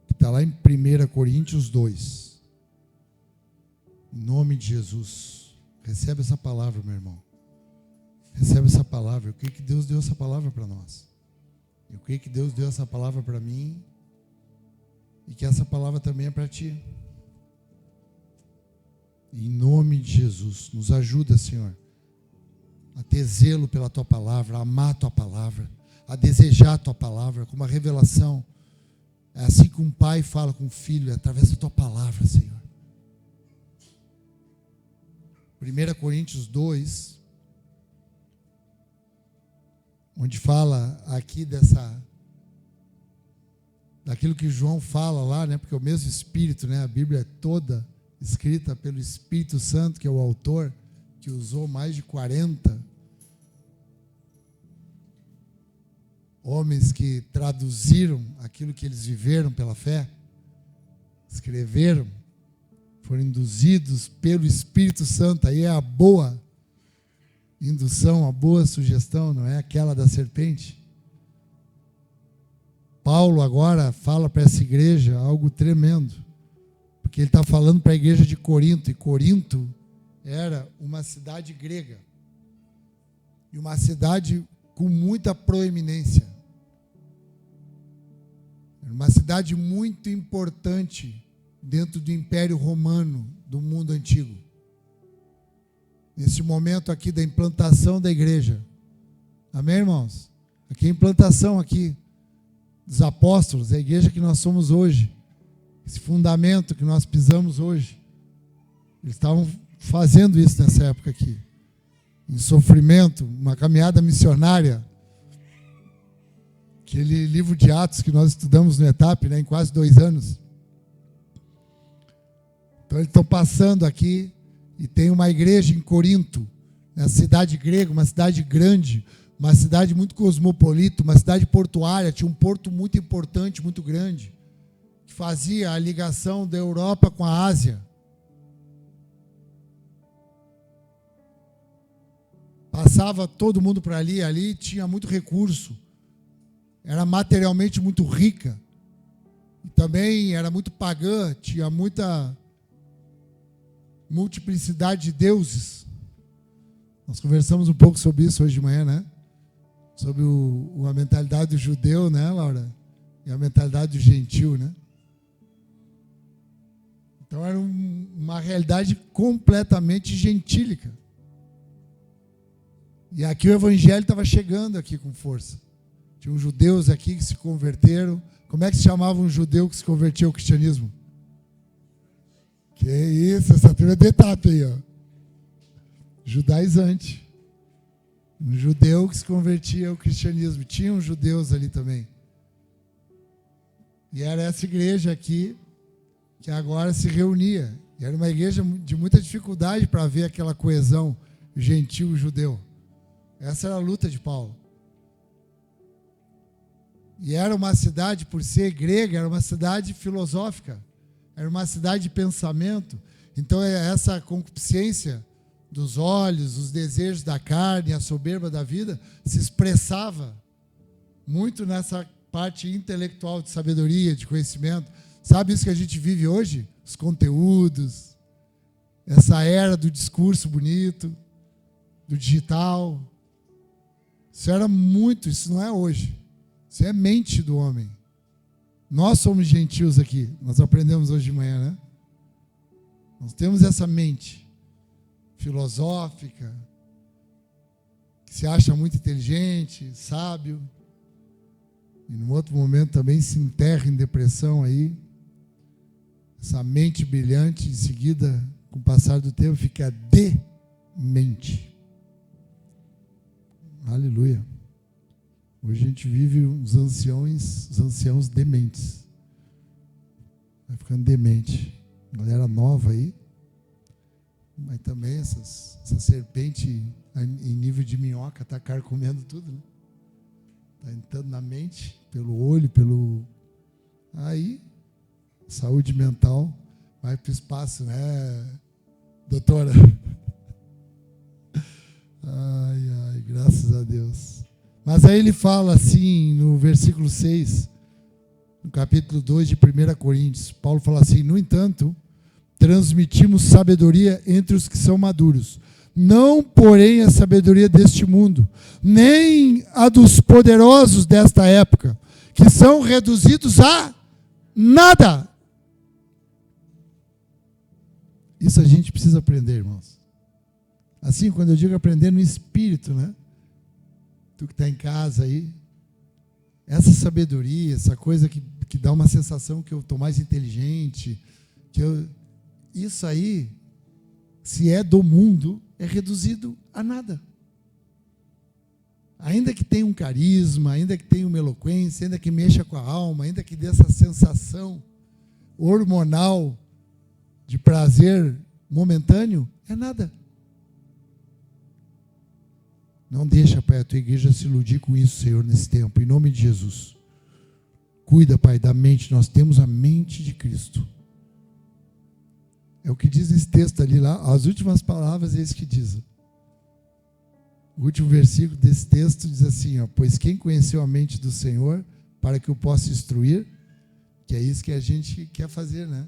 que está lá em 1 Coríntios 2. Em nome de Jesus. Recebe essa palavra, meu irmão. Recebe essa palavra. Eu creio que Deus deu essa palavra para nós. Eu creio que Deus deu essa palavra para mim e que essa palavra também é para ti. Em nome de Jesus, nos ajuda, Senhor, a ter zelo pela Tua palavra, a amar a Tua palavra, a desejar a Tua palavra, como uma revelação. É assim que um pai fala com um filho, é através da Tua palavra, Senhor. 1 Coríntios 2, onde fala aqui daquilo que João fala lá, né? Porque é o mesmo Espírito, né? A Bíblia é toda escrita pelo Espírito Santo, que é o autor, que usou mais de 40 homens que traduziram aquilo que eles viveram pela fé, escreveram, foram induzidos pelo Espírito Santo. Aí é a boa indução, a boa sugestão, não é aquela da serpente. Paulo agora fala para essa igreja algo tremendo, porque ele está falando para a igreja de Corinto, e Corinto era uma cidade grega, e uma cidade com muita proeminência, uma cidade muito importante dentro do Império Romano do mundo antigo. Nesse momento aqui da implantação da igreja, amém, irmãos? Aqui é a implantação aqui dos apóstolos, a igreja que nós somos hoje, esse fundamento que nós pisamos hoje. Eles estavam fazendo isso nessa época aqui, em sofrimento, uma caminhada missionária. Aquele livro de Atos que nós estudamos no ETAP, né, em quase 2 anos. Então eles estão passando aqui, e tem uma igreja em Corinto, na cidade grega, uma cidade grande, uma cidade muito cosmopolita, uma cidade portuária, tinha um porto muito importante, muito grande, que fazia a ligação da Europa com a Ásia. Passava todo mundo por ali, ali tinha muito recurso, era materialmente muito rica, e também era muito pagã, tinha muita multiplicidade de deuses. Nós conversamos um pouco sobre isso hoje de manhã, né? sobre a mentalidade do judeu, né, Laura? E a mentalidade do gentil, né? Então era uma realidade completamente gentílica. E aqui o evangelho estava chegando aqui com força. Tinha uns judeus aqui que se converteram. Como é que se chamava um judeu que se convertia ao cristianismo? Que isso, essa turma é de etapa aí, ó. Judaizante. Um judeu que se convertia ao cristianismo. Tinha uns judeus ali também. E era essa igreja aqui que agora se reunia. E era uma igreja de muita dificuldade para ver aquela coesão gentil-judeu. Essa era a luta de Paulo. E era uma cidade, por ser grega, era uma cidade filosófica. Era uma cidade de pensamento. Então essa concupiscência dos olhos, os desejos da carne, a soberba da vida, se expressava muito nessa parte intelectual de sabedoria, de conhecimento. Sabe isso que a gente vive hoje? Os conteúdos, essa era do discurso bonito, do digital. Isso era muito, isso não é hoje. Isso é mente do homem. Nós somos gentios aqui, nós aprendemos hoje de manhã, né? Nós temos essa mente filosófica, que se acha muito inteligente, sábio, e num outro momento também se enterra em depressão aí. Essa mente brilhante, em seguida, com o passar do tempo, fica demente. Aleluia. Hoje a gente vive os anciãos dementes. Vai ficando demente. Galera nova aí. Mas também essa serpente em nível de minhoca está carcomendo tudo, né? Está entrando na mente, pelo olho, pelo... Aí, saúde mental vai para o espaço, né, doutora? Ai, graças a Deus. Mas aí ele fala assim, no versículo 6, no capítulo 2 de 1 Coríntios, Paulo fala assim: no entanto, transmitimos sabedoria entre os que são maduros, não, porém, a sabedoria deste mundo, nem a dos poderosos desta época, que são reduzidos a nada. Isso a gente precisa aprender, irmãos. Assim, quando eu digo aprender no espírito, né? Tu que está em casa aí, essa sabedoria, essa coisa que dá uma sensação que eu estou mais inteligente, isso aí, se é do mundo, é reduzido a nada. Ainda que tenha um carisma, ainda que tenha uma eloquência, ainda que mexa com a alma, ainda que dê essa sensação hormonal de prazer momentâneo, é nada. Não deixa, Pai, a tua igreja se iludir com isso, Senhor, nesse tempo, em nome de Jesus. Cuida, Pai, da mente, nós temos a mente de Cristo. É o que diz esse texto ali lá, as últimas palavras é isso que diz. O último versículo desse texto diz assim, ó: pois quem conheceu a mente do Senhor para que o possa instruir, que é isso que a gente quer fazer, né?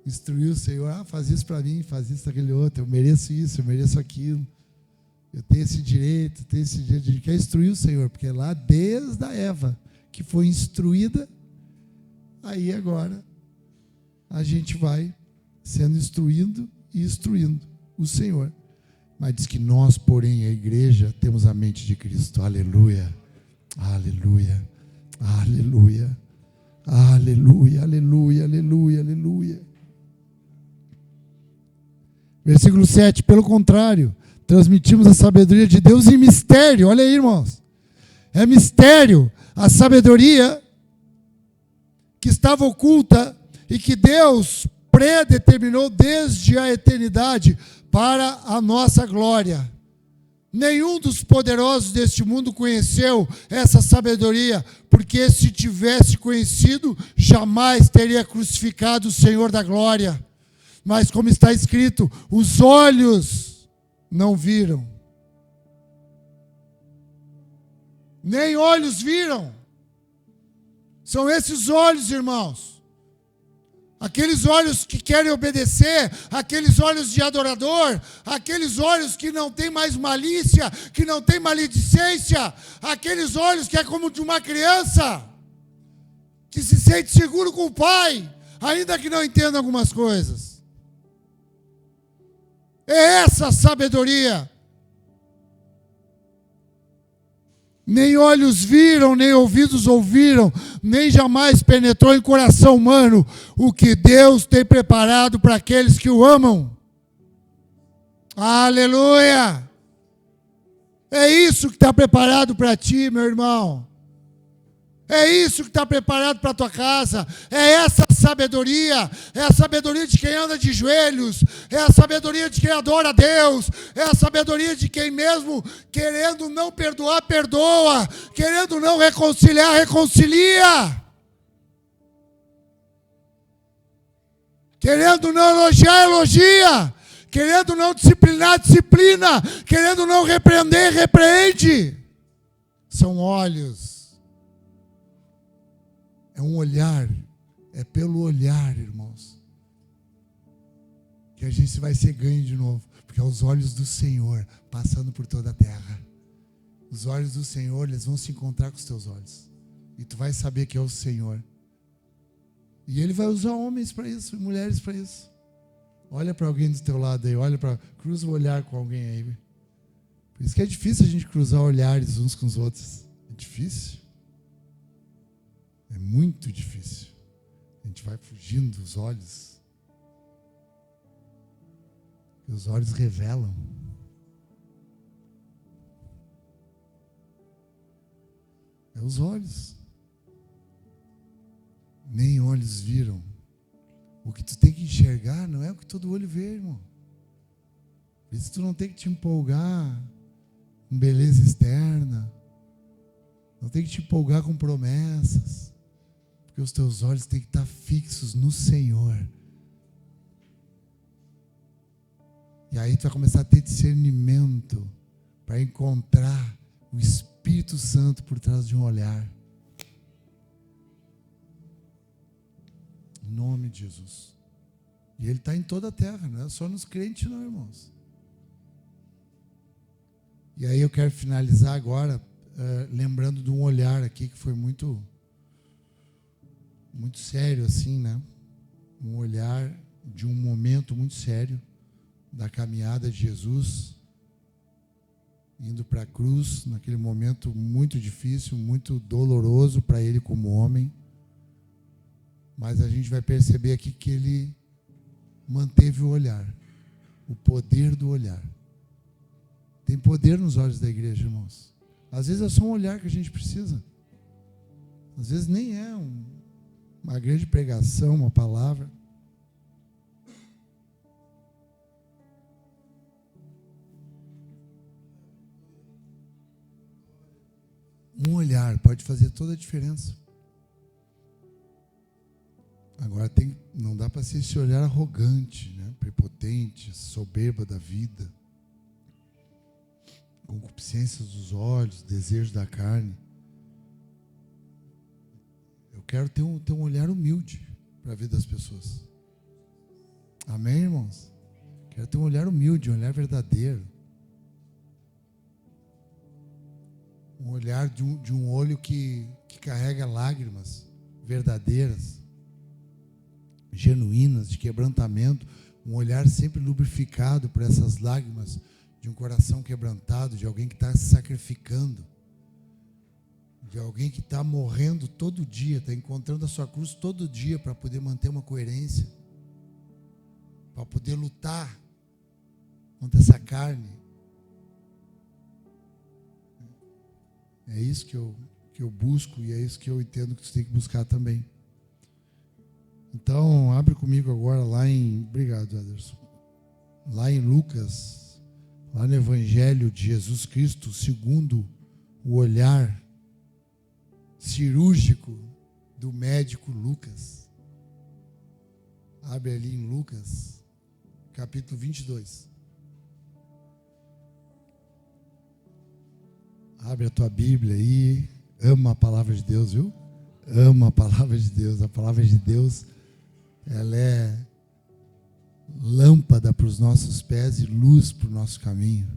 Instruir o Senhor, faz isso para mim, faz isso para aquele outro, eu mereço isso, eu mereço aquilo, eu tenho esse direito, a gente quer instruir o Senhor, porque é lá desde a Eva, que foi instruída, aí agora a gente vai sendo instruindo e instruindo o Senhor. Mas diz que nós, porém, a igreja, temos a mente de Cristo. Aleluia, aleluia, aleluia, aleluia, aleluia, aleluia, aleluia. Versículo 7, pelo contrário, transmitimos a sabedoria de Deus em mistério. Olha aí, irmãos, é mistério, a sabedoria que estava oculta e que Deus predeterminou desde a eternidade para a nossa glória. Nenhum dos poderosos deste mundo conheceu essa sabedoria, porque se tivesse conhecido, jamais teria crucificado o Senhor da glória. Mas como está escrito, os olhos não viram, nem olhos viram. São esses olhos, irmãos. aqueles olhos que querem obedecer, aqueles olhos de adorador, aqueles olhos que não tem mais malícia, que não tem maledicência, aqueles olhos que é como de uma criança, que se sente seguro com o pai, ainda que não entenda algumas coisas. É essa a sabedoria. Nem olhos viram, nem ouvidos ouviram, nem jamais penetrou em coração humano o que Deus tem preparado para aqueles que o amam. Aleluia! É isso que está preparado para ti, meu irmão. É isso que está preparado para a tua casa. É essa sabedoria. É a sabedoria de quem anda de joelhos. É a sabedoria de quem adora a Deus. É a sabedoria de quem mesmo querendo não perdoar, perdoa. Querendo não reconciliar, reconcilia. Querendo não elogiar, elogia. Querendo não disciplinar, disciplina. Querendo não repreender, repreende. São olhos. É um olhar, é pelo olhar, irmãos, que a gente vai ser ganho de novo, porque é os olhos do Senhor passando por toda a terra. Os olhos do Senhor, eles vão se encontrar com os teus olhos, e tu vai saber que é o Senhor. E Ele vai usar homens para isso, mulheres para isso. Olha para alguém do teu lado aí, cruza o olhar com alguém aí. Por isso que é difícil a gente cruzar olhares uns com os outros. É difícil. É muito difícil. A gente vai fugindo dos olhos. E os olhos revelam. É os olhos. Nem olhos viram. O que tu tem que enxergar não é o que todo olho vê, irmão. Por isso tu não tem que te empolgar com beleza externa. Não tem que te empolgar com promessas. Porque os teus olhos têm que estar fixos no Senhor. E aí tu vai começar a ter discernimento para encontrar o Espírito Santo por trás de um olhar. Em nome de Jesus. E Ele está em toda a terra, não é só nos crentes não, irmãos. E aí eu quero finalizar agora lembrando de um olhar aqui que foi muito sério assim, né? Um olhar de um momento muito sério da caminhada de Jesus indo para a cruz, naquele momento muito difícil, muito doloroso para Ele como homem. Mas a gente vai perceber aqui que Ele manteve o olhar, o poder do olhar. Tem poder nos olhos da igreja, irmãos. Às vezes é só um olhar que a gente precisa. Às vezes nem é uma grande pregação, uma palavra. Um olhar pode fazer toda a diferença. Agora não dá para ser esse olhar arrogante, né? Prepotente, soberba da vida, concupiscências dos olhos, desejos da carne. Eu quero ter um olhar humilde para a vida das pessoas. Amém, irmãos? Quero ter um olhar humilde, um olhar verdadeiro. Um olhar de um olho que carrega lágrimas verdadeiras, genuínas, de quebrantamento. Um olhar sempre lubrificado por essas lágrimas de um coração quebrantado, de alguém que está se sacrificando, de alguém que está morrendo todo dia, está encontrando a sua cruz todo dia para poder manter uma coerência, para poder lutar contra essa carne. É isso que eu busco e é isso que eu entendo que você tem que buscar também. Então, abre comigo agora obrigado, Anderson, lá em Lucas, lá no Evangelho de Jesus Cristo, segundo o olhar cirúrgico do médico Lucas. Abre ali em Lucas, capítulo 22. Abre a tua Bíblia aí. Ama a palavra de Deus, viu? Ama a palavra de Deus. A palavra de Deus ela é lâmpada para os nossos pés e luz para o nosso caminho.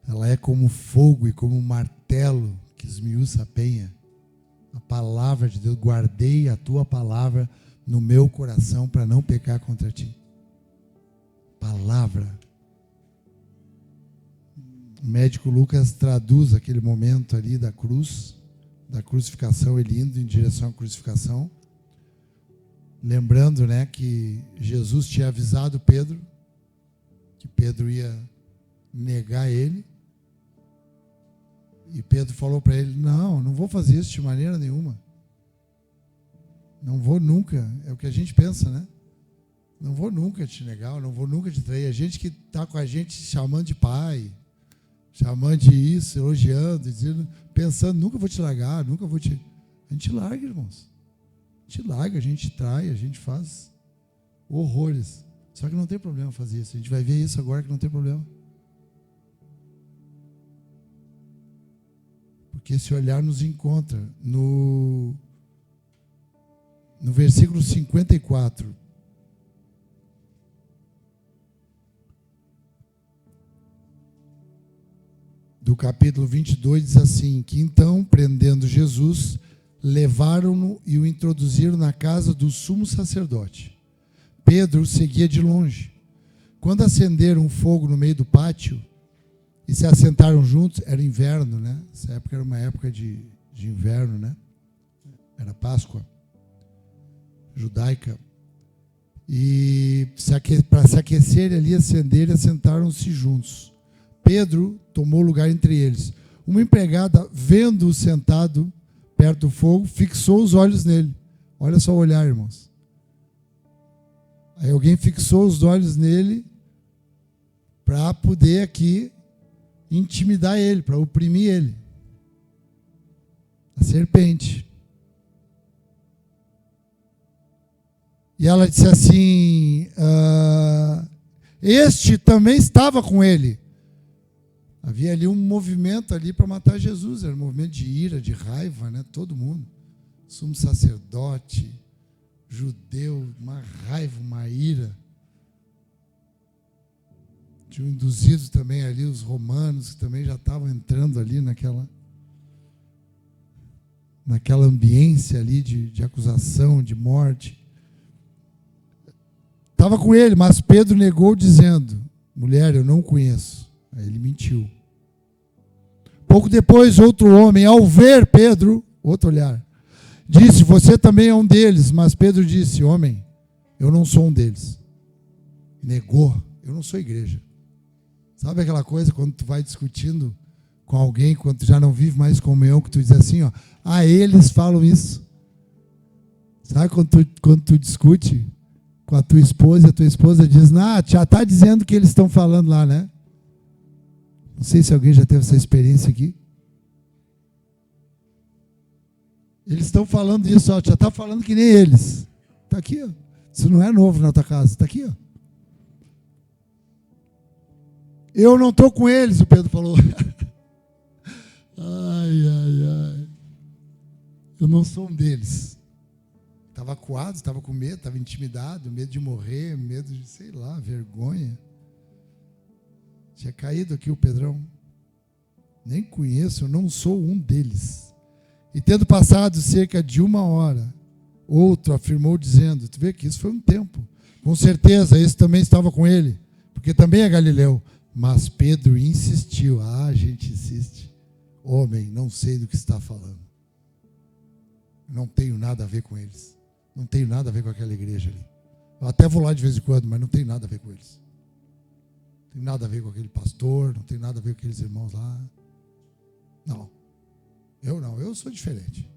Ela é como fogo e como um martelo que esmiuça a penha. A palavra de Deus, guardei a tua palavra no meu coração para não pecar contra ti. Palavra. O médico Lucas traduz aquele momento ali da cruz, da crucificação, ele indo em direção à crucificação, lembrando, né, que Jesus tinha avisado Pedro que Pedro ia negar ele, e Pedro falou para ele: não vou fazer isso de maneira nenhuma, não vou nunca. É o que a gente pensa, né? Não vou nunca te negar, não vou nunca te trair. A gente que está com a gente chamando de pai, chamando de isso, elogiando, dizendo, pensando, nunca vou te largar, nunca vou te... A gente larga, irmãos. A gente larga, a gente trai, a gente faz horrores. Só que não tem problema fazer isso. A gente vai ver isso agora que não tem problema. Porque esse olhar nos encontra no versículo 54. Do capítulo 22, diz assim, que então, prendendo Jesus, levaram-no e o introduziram na casa do sumo sacerdote. Pedro o seguia de longe. Quando acenderam um fogo no meio do pátio e se assentaram juntos, era inverno, né? Essa época era uma época de inverno, né? Era Páscoa judaica. E para se aquecerem ali, acenderem, assentaram-se juntos. Pedro tomou lugar entre eles. Uma empregada, vendo-o sentado perto do fogo, fixou os olhos nele. Olha só o olhar, irmãos. Aí alguém fixou os olhos nele para poder aqui intimidar ele, para oprimir ele. A serpente. E ela disse assim, este também estava com ele. Havia ali um movimento ali para matar Jesus, era um movimento de ira, de raiva, né? Todo mundo. Sumo sacerdote, judeu, uma raiva, uma ira. Tinham induzido também ali os romanos, que também já estavam entrando ali naquela ambiência ali de acusação, de morte. Estava com ele, mas Pedro negou dizendo, mulher, eu não o conheço. Aí ele mentiu. Pouco depois, outro homem, ao ver Pedro, outro olhar, disse, você também é um deles. Mas Pedro disse, homem, eu não sou um deles. Negou, eu não sou igreja. Sabe aquela coisa quando tu vai discutindo com alguém, quando tu já não vive mais comunhão, que tu diz assim, ó, eles falam isso. Sabe quando tu discute com a tua esposa, e a tua esposa diz, já está dizendo que eles estão falando lá, né? Não sei se alguém já teve essa experiência aqui. Eles estão falando isso, ó, já está falando que nem eles. Está aqui, ó. Isso não é novo na tua casa, está aqui, ó. Eu não estou com eles, o Pedro falou. Ai. Eu não sou um deles. Estava acuado, estava com medo, estava intimidado, medo de morrer, medo de, sei lá, vergonha. Tinha caído aqui o Pedrão. Nem conheço, eu não sou um deles. E tendo passado cerca de 1 hora, outro afirmou dizendo, tu vê que isso foi um tempo. Com certeza, esse também estava com ele, porque também é Galileu. Mas Pedro insistiu. A gente insiste. Homem, não sei do que está falando. Não tenho nada a ver com eles. Não tenho nada a ver com aquela igreja ali. Eu até vou lá de vez em quando, mas não tenho nada a ver com eles. Não tem nada a ver com aquele pastor, não tem nada a ver com aqueles irmãos lá. Não, eu sou diferente.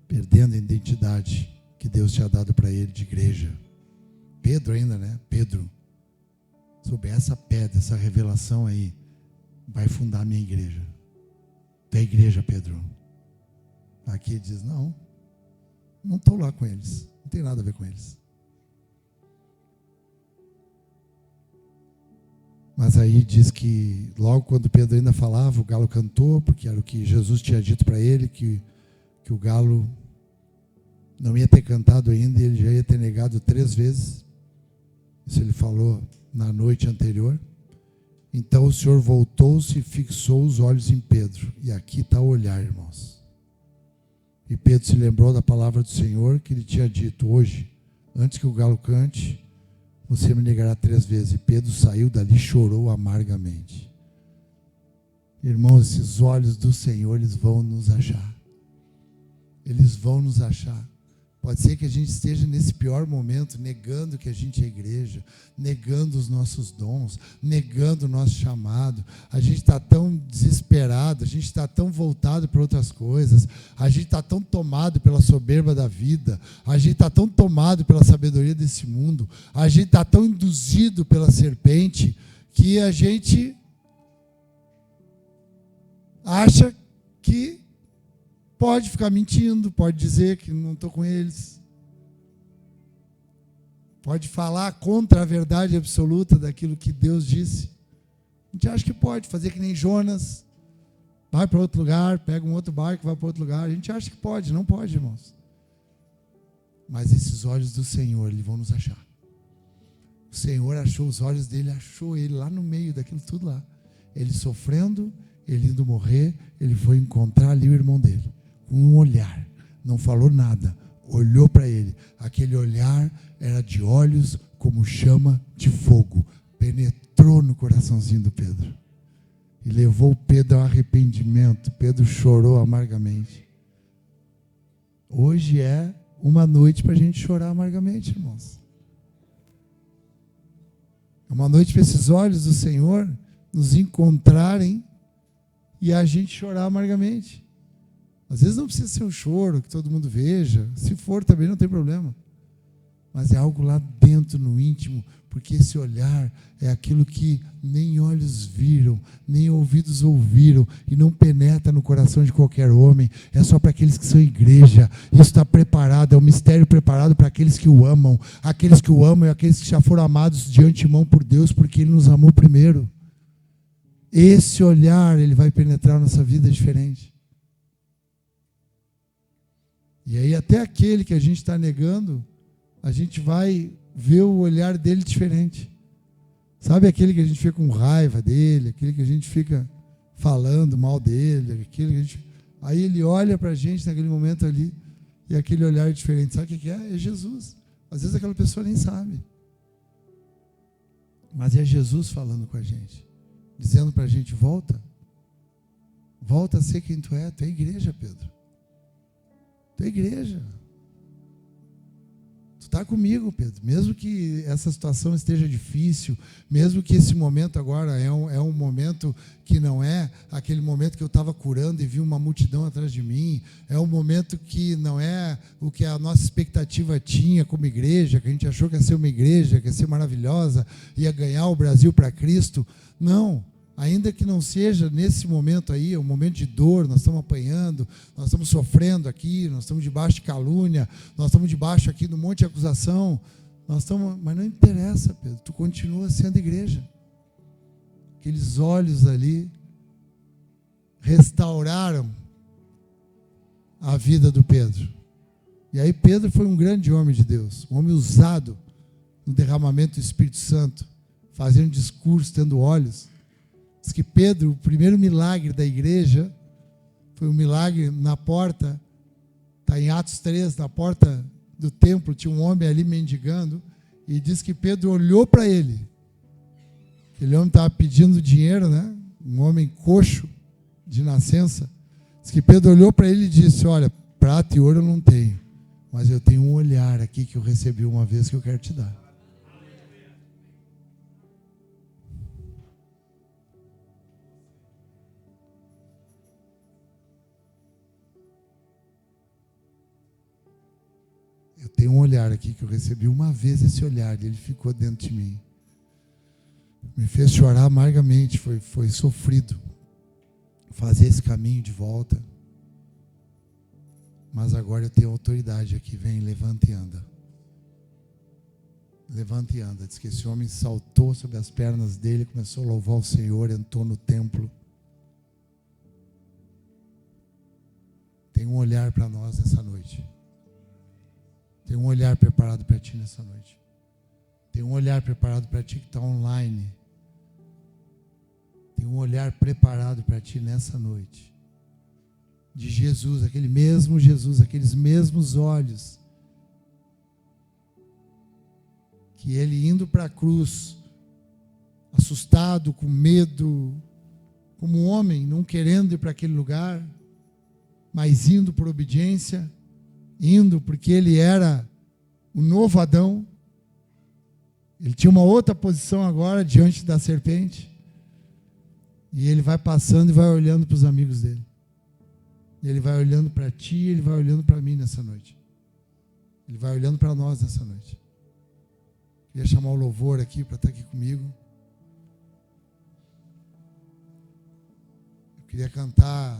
Perdendo a identidade que Deus tinha dado para ele de igreja. Pedro ainda, né? Pedro, sob essa pedra, essa revelação aí, vai fundar a minha igreja. Tu é igreja, Pedro. Aqui ele diz, não estou lá com eles, não tem nada a ver com eles. Mas aí diz que logo quando Pedro ainda falava, o galo cantou, porque era o que Jesus tinha dito para ele, que que o galo não ia ter cantado ainda e ele já ia ter negado 3 vezes. Isso ele falou na noite anterior. Então o Senhor voltou-se e fixou os olhos em Pedro. E aqui está o olhar, irmãos. E Pedro se lembrou da palavra do Senhor que ele tinha dito: hoje, antes que o galo cante, você me negará 3 vezes. E Pedro saiu dali e chorou amargamente. Irmãos, esses olhos do Senhor, eles vão nos achar. Eles vão nos achar. Pode ser que a gente esteja nesse pior momento, negando que a gente é igreja, negando os nossos dons, negando o nosso chamado. A gente está tão desesperado, a gente está tão voltado para outras coisas, a gente está tão tomado pela soberba da vida, a gente está tão tomado pela sabedoria desse mundo, a gente está tão induzido pela serpente, que a gente acha que pode ficar mentindo, pode dizer que não estou com eles, pode falar contra a verdade absoluta daquilo que Deus disse. A gente acha que pode fazer que nem Jonas, vai para outro lugar, pega um outro barco, vai para outro lugar. A gente acha que pode, não pode, irmãos. Mas esses olhos do Senhor, eles vão nos achar. O Senhor achou os olhos dele, achou ele lá no meio daquilo tudo lá. Ele sofrendo, ele indo morrer, ele foi encontrar ali o irmão dele. Com um olhar, não falou nada, olhou para ele. Aquele olhar era de olhos como chama de fogo, penetrou no coraçãozinho do Pedro e levou Pedro ao arrependimento. Pedro chorou amargamente. Hoje é uma noite para a gente chorar amargamente, irmãos. É uma noite para esses olhos do Senhor nos encontrarem e a gente chorar amargamente. Às vezes não precisa ser um choro que todo mundo veja. Se for também não tem problema. Mas é algo lá dentro, no íntimo, porque esse olhar é aquilo que nem olhos viram, nem ouvidos ouviram, e não penetra no coração de qualquer homem. É só para aqueles que são igreja. Isso está preparado, é um mistério preparado para aqueles que o amam. Aqueles que o amam e aqueles que já foram amados de antemão por Deus, porque Ele nos amou primeiro. Esse olhar, ele vai penetrar na nossa vida diferente. E aí até aquele que a gente está negando, a gente vai ver o olhar dele diferente. Sabe aquele que a gente fica com raiva dele, aquele que a gente fica falando mal dele, aquele que a gente... Aí ele olha para a gente naquele momento ali, e aquele olhar é diferente. Sabe o que é? É Jesus. Às vezes aquela pessoa nem sabe. Mas é Jesus falando com a gente, dizendo para a gente: volta a ser quem tu é igreja, Pedro. Tu é igreja. Tu está comigo, Pedro. Mesmo que essa situação esteja difícil, mesmo que esse momento agora é um momento que não é aquele momento que eu estava curando e vi uma multidão atrás de mim, é um momento que não é o que a nossa expectativa tinha como igreja, que a gente achou que ia ser uma igreja, que ia ser maravilhosa, ia ganhar o Brasil para Cristo. Não. Ainda que não seja nesse momento aí, um momento de dor, nós estamos apanhando, nós estamos sofrendo aqui, nós estamos debaixo de calúnia, nós estamos debaixo aqui do monte de acusação, mas não interessa, Pedro, tu continua sendo igreja. Aqueles olhos ali restauraram a vida do Pedro. E aí Pedro foi um grande homem de Deus, um homem usado no derramamento do Espírito Santo, fazendo discurso, tendo olhos. Diz que Pedro, o primeiro milagre da igreja, foi um milagre na porta, está em Atos 3, na porta do templo, tinha um homem ali mendigando, e diz que Pedro olhou para ele. Aquele homem estava pedindo dinheiro, né? Um homem coxo de nascença. Diz que Pedro olhou para ele e disse: olha, prata e ouro eu não tenho, mas eu tenho um olhar aqui que eu recebi uma vez que eu quero te dar. Eu tenho um olhar aqui que eu recebi uma vez, esse olhar, ele ficou dentro de mim. Me fez chorar amargamente, foi sofrido fazer esse caminho de volta. Mas agora eu tenho autoridade aqui, vem, levanta e anda. Levanta e anda. Diz que esse homem saltou sobre as pernas dele, começou a louvar o Senhor, entrou no templo. tem um olhar para nós nessa noite. Tem um olhar preparado para ti nessa noite. Tem um olhar preparado para ti que está online. Tem um olhar preparado para ti nessa noite. De Jesus, aquele mesmo Jesus, aqueles mesmos olhos. Que ele indo para a cruz, assustado, com medo, como um homem, não querendo ir para aquele lugar, mas indo por obediência, indo porque ele era o novo Adão. Ele tinha uma outra posição agora diante da serpente. E ele vai passando e vai olhando para os amigos dele. Ele vai olhando para ti, ele vai olhando para mim nessa noite. Ele vai olhando para nós nessa noite. Queria chamar o louvor aqui para estar aqui comigo. Eu queria cantar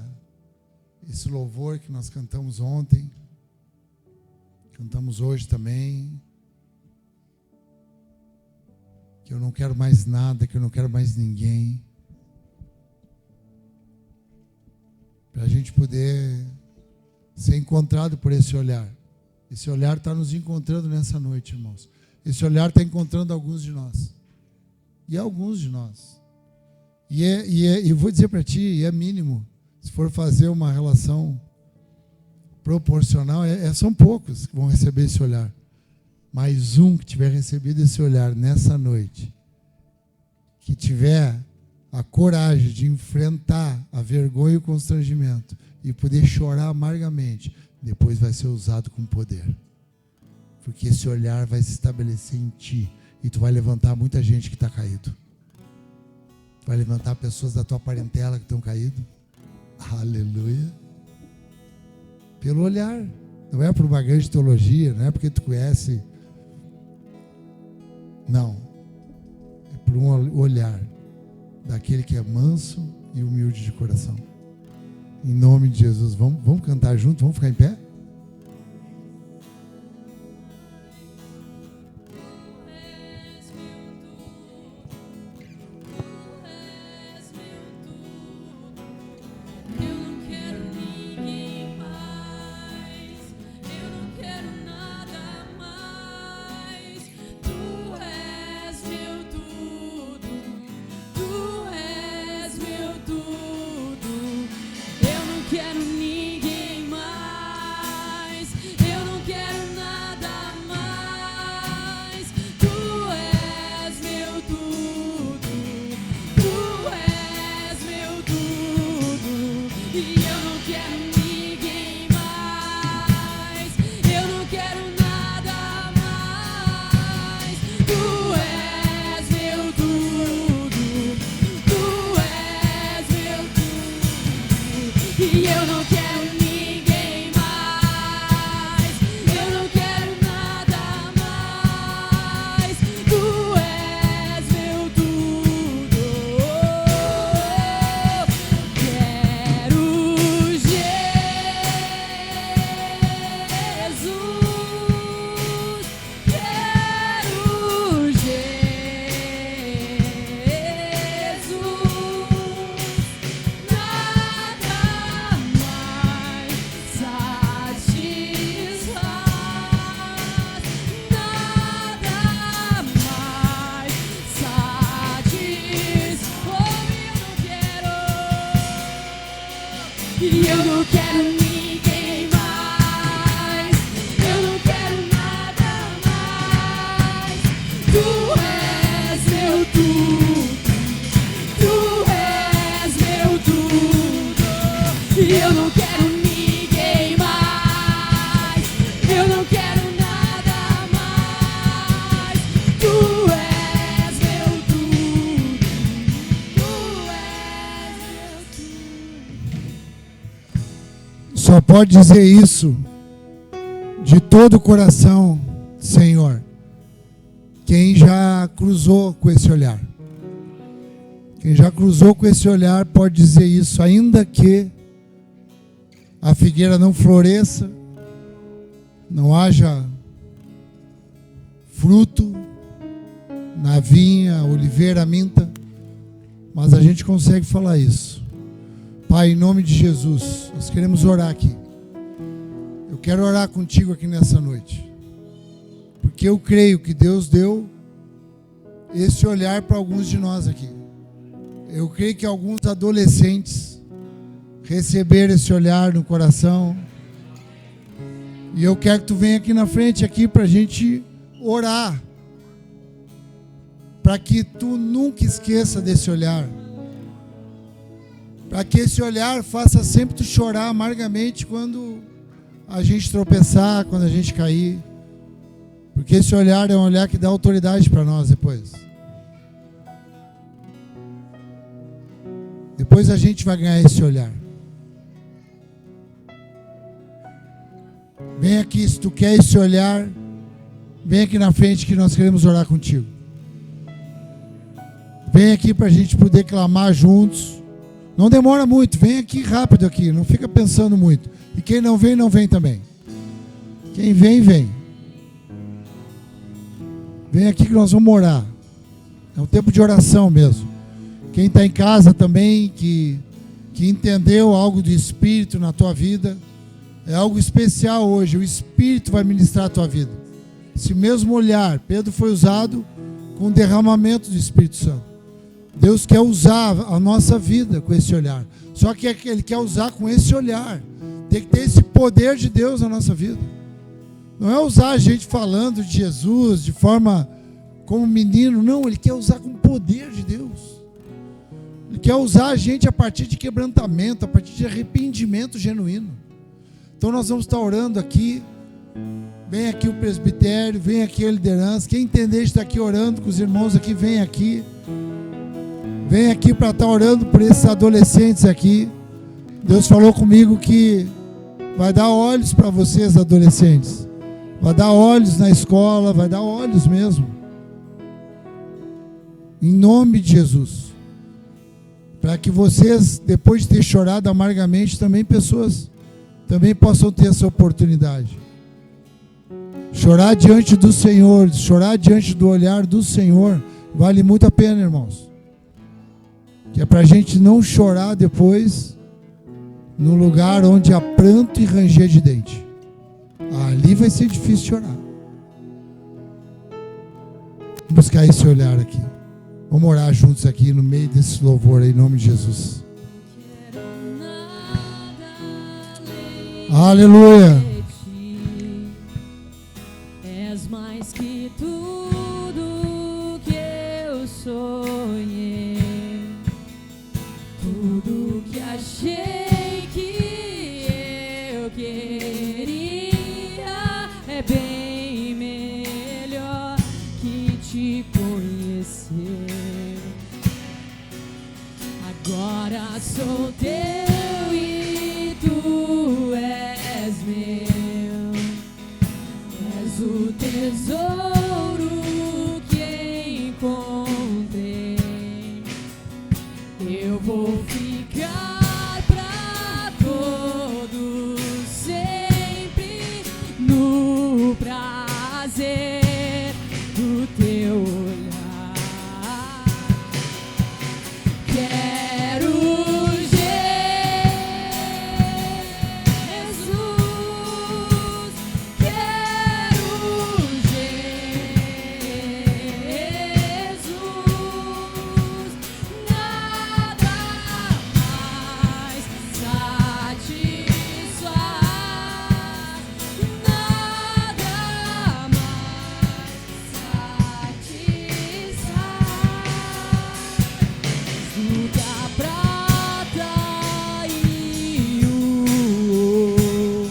esse louvor que nós cantamos ontem. Cantamos hoje também. Que eu não quero mais nada, que eu não quero mais ninguém. Para a gente poder ser encontrado por esse olhar. Esse olhar está nos encontrando nessa noite, irmãos. Esse olhar está encontrando alguns de nós. E alguns de nós. E eu vou dizer para ti, é mínimo. Se for fazer uma relação proporcional, são poucos que vão receber esse olhar. Mas um que tiver recebido esse olhar nessa noite, que tiver a coragem de enfrentar a vergonha e o constrangimento e poder chorar amargamente, depois vai ser usado com poder. Porque esse olhar vai se estabelecer em ti e tu vai levantar muita gente que está caído. Tu vai levantar pessoas da tua parentela que estão caídas. Aleluia. Pelo olhar. Não é por uma grande teologia, não é porque tu conhece. Não. É por um olhar daquele que é manso e humilde de coração. Em nome de Jesus. Vamos cantar junto? Vamos ficar em pé? Só pode dizer isso de todo o coração, Senhor, quem já cruzou com esse olhar. Quem já cruzou com esse olhar pode dizer isso, ainda que a figueira não floresça, não haja fruto na vinha, oliveira, minta, mas a gente consegue falar isso. Pai, em nome de Jesus, nós queremos orar aqui. Eu quero orar contigo aqui nessa noite. Porque eu creio que Deus deu esse olhar para alguns de nós aqui. Eu creio que alguns adolescentes receberam esse olhar no coração. E eu quero que tu venha aqui na frente aqui para a gente orar. Para que tu nunca esqueça desse olhar. Para que esse olhar faça sempre tu chorar amargamente quando a gente tropeçar, quando a gente cair. Porque esse olhar é um olhar que dá autoridade para nós depois. Depois a gente vai ganhar esse olhar. Vem aqui, se tu quer esse olhar, vem aqui na frente que nós queremos orar contigo. Vem aqui para a gente poder clamar juntos. Não demora muito, vem aqui rápido aqui, não fica pensando muito. E quem não vem também. Quem vem, vem. Vem aqui que nós vamos orar. É um tempo de oração mesmo. Quem está em casa também, que entendeu algo do Espírito na tua vida, é algo especial hoje. O Espírito vai ministrar a tua vida. Esse mesmo olhar, Pedro foi usado com o derramamento do Espírito Santo. Deus quer usar a nossa vida com esse olhar. Só que Ele quer usar com esse olhar. Tem que ter esse poder de Deus na nossa vida. Não é usar a gente falando de Jesus de forma como menino. Não, Ele quer usar com o poder de Deus. Ele quer usar a gente a partir de quebrantamento, a partir de arrependimento genuíno. Então nós vamos estar orando aqui. Vem aqui o presbitério, vem aqui a liderança. Quem entender está aqui orando com os irmãos aqui, vem aqui. Vem aqui para estar orando por esses adolescentes aqui. Deus falou comigo que vai dar olhos para vocês, adolescentes. Vai dar olhos na escola, vai dar olhos mesmo. Em nome de Jesus. Para que vocês, depois de ter chorado amargamente, também pessoas também possam ter essa oportunidade. Chorar diante do Senhor, chorar diante do olhar do Senhor, vale muito a pena, irmãos. Que é para a gente não chorar depois no lugar onde há pranto e ranger de dente. Ali vai ser difícil chorar. Vamos buscar esse olhar aqui. Vamos orar juntos aqui no meio desse louvor aí, em nome de Jesus. Aleluia. És mais que tudo que eu sonhei, tudo que achei que eu queria é bem melhor que te conhecer. Agora sou teu e tu és meu. És o tesouro que encontrei. Eu vou ficar pra todo sempre no prazer do teu olhar. Quero Jesus, quero Jesus, nada mais satisfaz, nada mais satisfaz do que a prata e o ouro.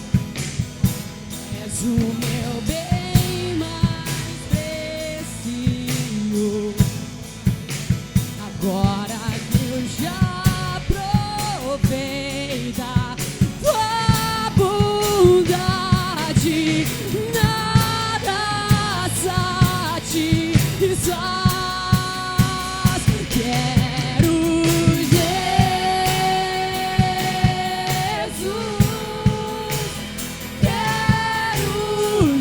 És o meu bem mais precioso. Agora que eu já provei da tua bondade, nada satisfaz. Quero Jesus, quero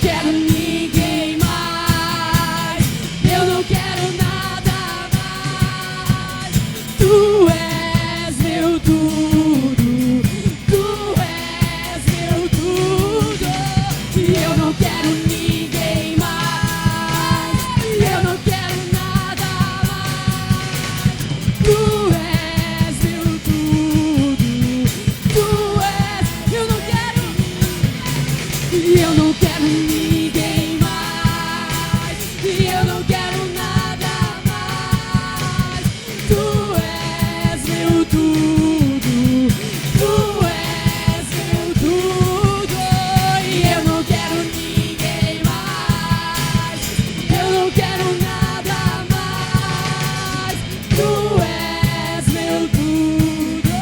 quero ninguém mais. Eu não quero nada mais. Tu és meu tudo. Tu és meu tudo. E eu não quero ninguém mais. Eu não quero nada mais. Tu és meu tudo. Tu és. Eu não quero. E eu não quero ninguém mais. E eu não quero nada mais. Tu és meu tudo. Tu és meu tudo. E eu não quero ninguém mais. Eu não quero nada mais. Tu és meu tudo.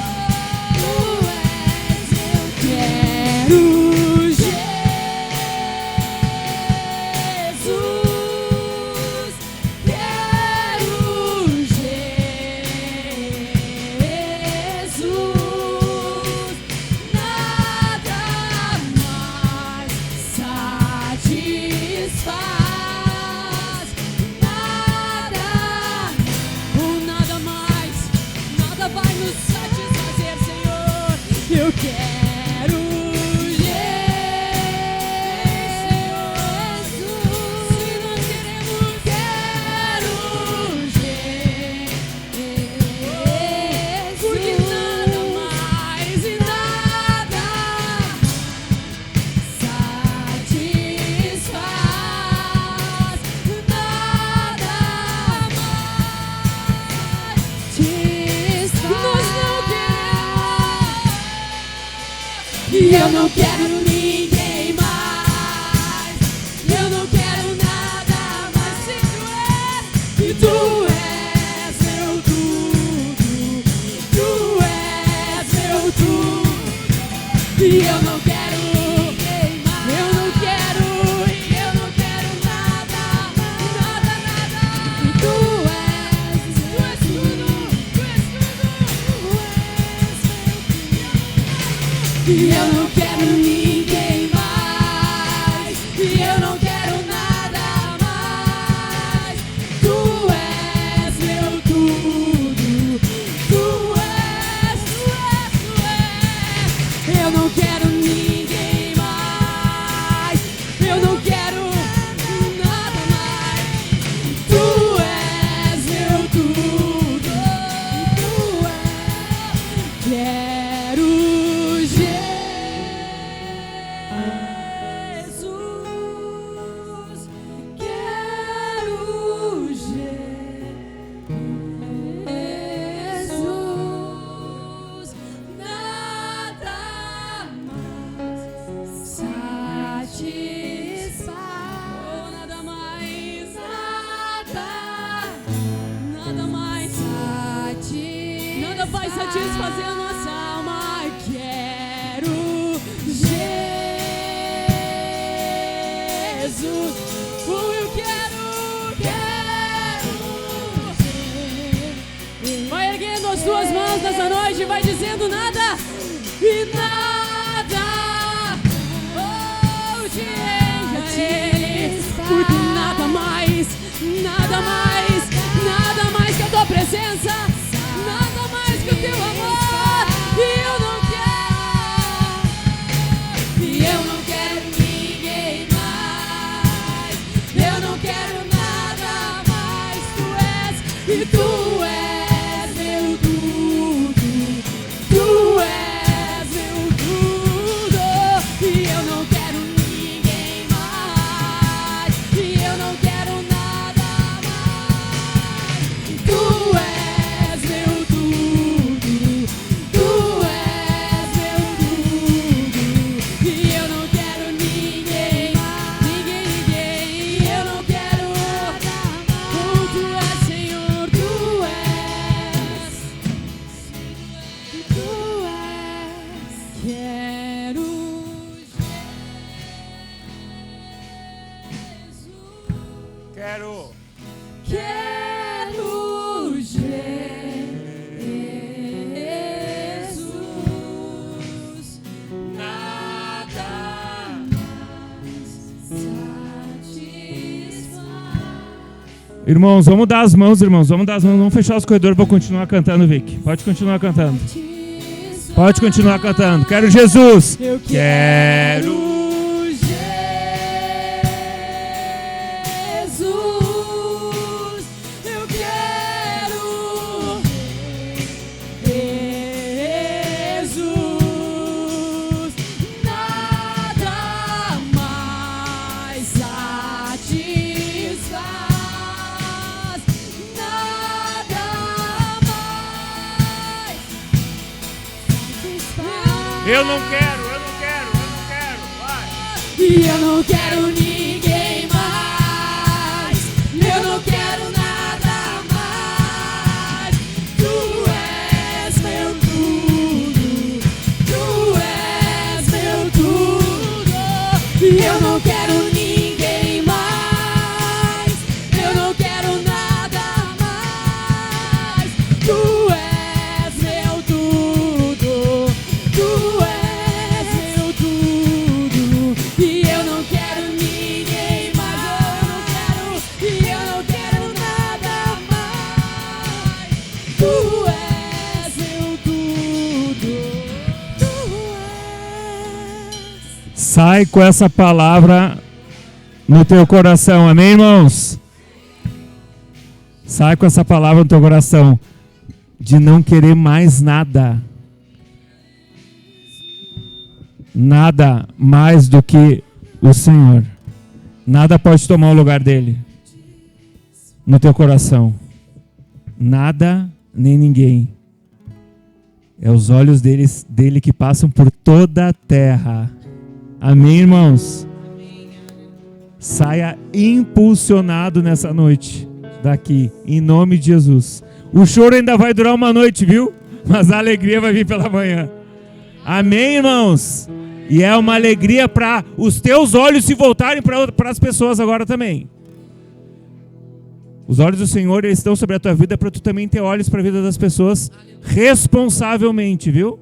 Tu és meu quero. Jesus, quero Jesus, nada mais satisfaz, nada, nada mais, nada vai nos satisfazer, Senhor. Eu quero Jesus, se nós queremos, quero Jesus, porque nada mais e nada satisfaz, nada mais desfaz. Nós não queremos. E eu não quero ninguém mais. Eu não quero nada mais. Se tu és meu tudo. Tu és meu tudo. E eu não quero ninguém mais. Eu não quero. E eu não quero nada. Nada, nada. E tu és tudo. Tu és tudo. E eu não quero ninguém mais. E eu não quero nada mais. Tu és meu tudo. Tu és, tu és, tu és. Eu não quero ninguém mais. Eu não quero nada mais. Tu és meu tudo. Tu és. Quero Jesus, quero Jesus, nada mais satisfaz, nada mais, nada mais nada vai satisfazer a nossa alma. Quero Jesus, eu quero. Vai erguendo as tuas mãos nessa noite e vai dizendo nada e nada. Oh, te enche Ele, porque nada mais, nada mais, nada mais que a tua presença, nada mais que o teu amor. E eu não quero, e eu não quero ninguém mais. Eu não quero nada mais. Tu és, e tu és meu tudo. Tu és meu tudo. E eu não quero ninguém mais. E eu não quero nada mais. Tu és meu tudo. Tu és meu tudo. E eu não quero ninguém mais. Ninguém. E eu não quero nada mais. Oh, tu és, Senhor. Tu és. Tu és. Quero Jesus. Quero. Quero Jesus, nada mais Irmãos, vamos dar as mãos, irmãos. Vamos dar as mãos. Vamos fechar os corredores. Vou continuar cantando, Vicky. Pode continuar cantando. Pode continuar cantando. Quero Jesus. Eu quero. Eu não quero, vai. E eu não quero ninguém mais. Eu não quero nada mais. Tu és meu tudo. Tu és meu tudo. E eu não quero ninguém mais. Eu não quero nada mais. Tu és meu tudo. Tu és meu tudo. E eu não quero ninguém mais. E eu não quero nada mais. Tu és meu tudo. Tu és. Sai com essa palavra no teu coração, amém, irmãos? Sai com essa palavra no teu coração, de não querer mais nada. Nada mais do que o Senhor. Nada pode tomar o lugar dele no teu coração. Nada nem ninguém. É os olhos dele que passam por toda a terra. Amém, irmãos? Saia impulsionado nessa noite daqui, em nome de Jesus. O choro ainda vai durar uma noite, viu? Mas a alegria vai vir pela manhã. Amém, irmãos? E é uma alegria para os teus olhos se voltarem para as pessoas agora também. Os olhos do Senhor, eles estão sobre a tua vida para tu também ter olhos para a vida das pessoas responsavelmente, viu?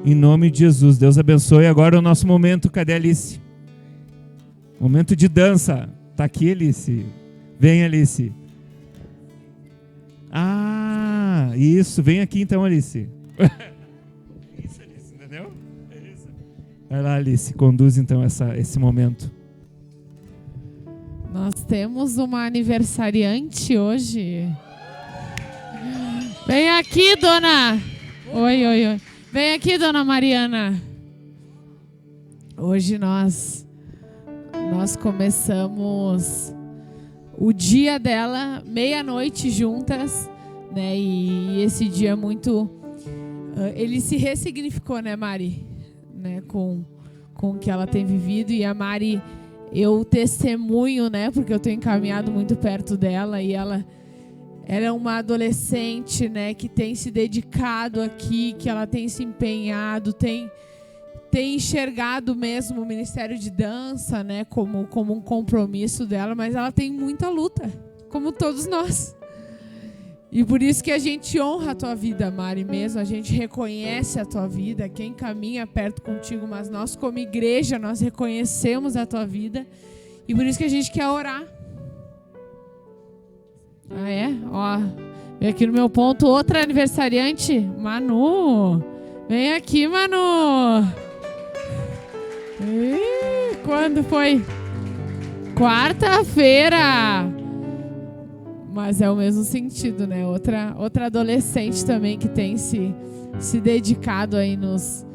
Em nome de Jesus, Deus abençoe. Agora é o nosso momento. Cadê a Alice? Momento de dança. Tá aqui, Alice. Vem, Alice. Ah, isso. Vem aqui então, Alice. Isso, Alice, entendeu? Isso. Vai lá, Alice. Conduz então esse momento. Nós temos uma aniversariante hoje. Vem aqui, dona. Oi. Vem aqui, dona Mariana. Hoje nós começamos o dia dela, meia-noite juntas, né? E esse dia muito... ele se ressignificou, né, Mari? Né? Com o que ela tem vivido. E a Mari, eu testemunho, né? Porque eu tenho encaminhado muito perto dela. E ela é uma adolescente, né? Que tem se dedicado aqui, que ela tem se empenhado, tem enxergado mesmo o Ministério de Dança, né, como um compromisso dela, mas ela tem muita luta, como todos nós. E por isso que a gente honra a tua vida, Mari, mesmo, a gente reconhece a tua vida, quem caminha perto contigo, mas nós como igreja, nós reconhecemos a tua vida, e por isso que a gente quer orar. Ah, é? Ó, vem aqui no meu ponto, outra aniversariante, Manu. Vem aqui, Manu. Quando foi? Quarta-feira. Mas é o mesmo sentido, né? Outra adolescente também que tem se dedicado aí nos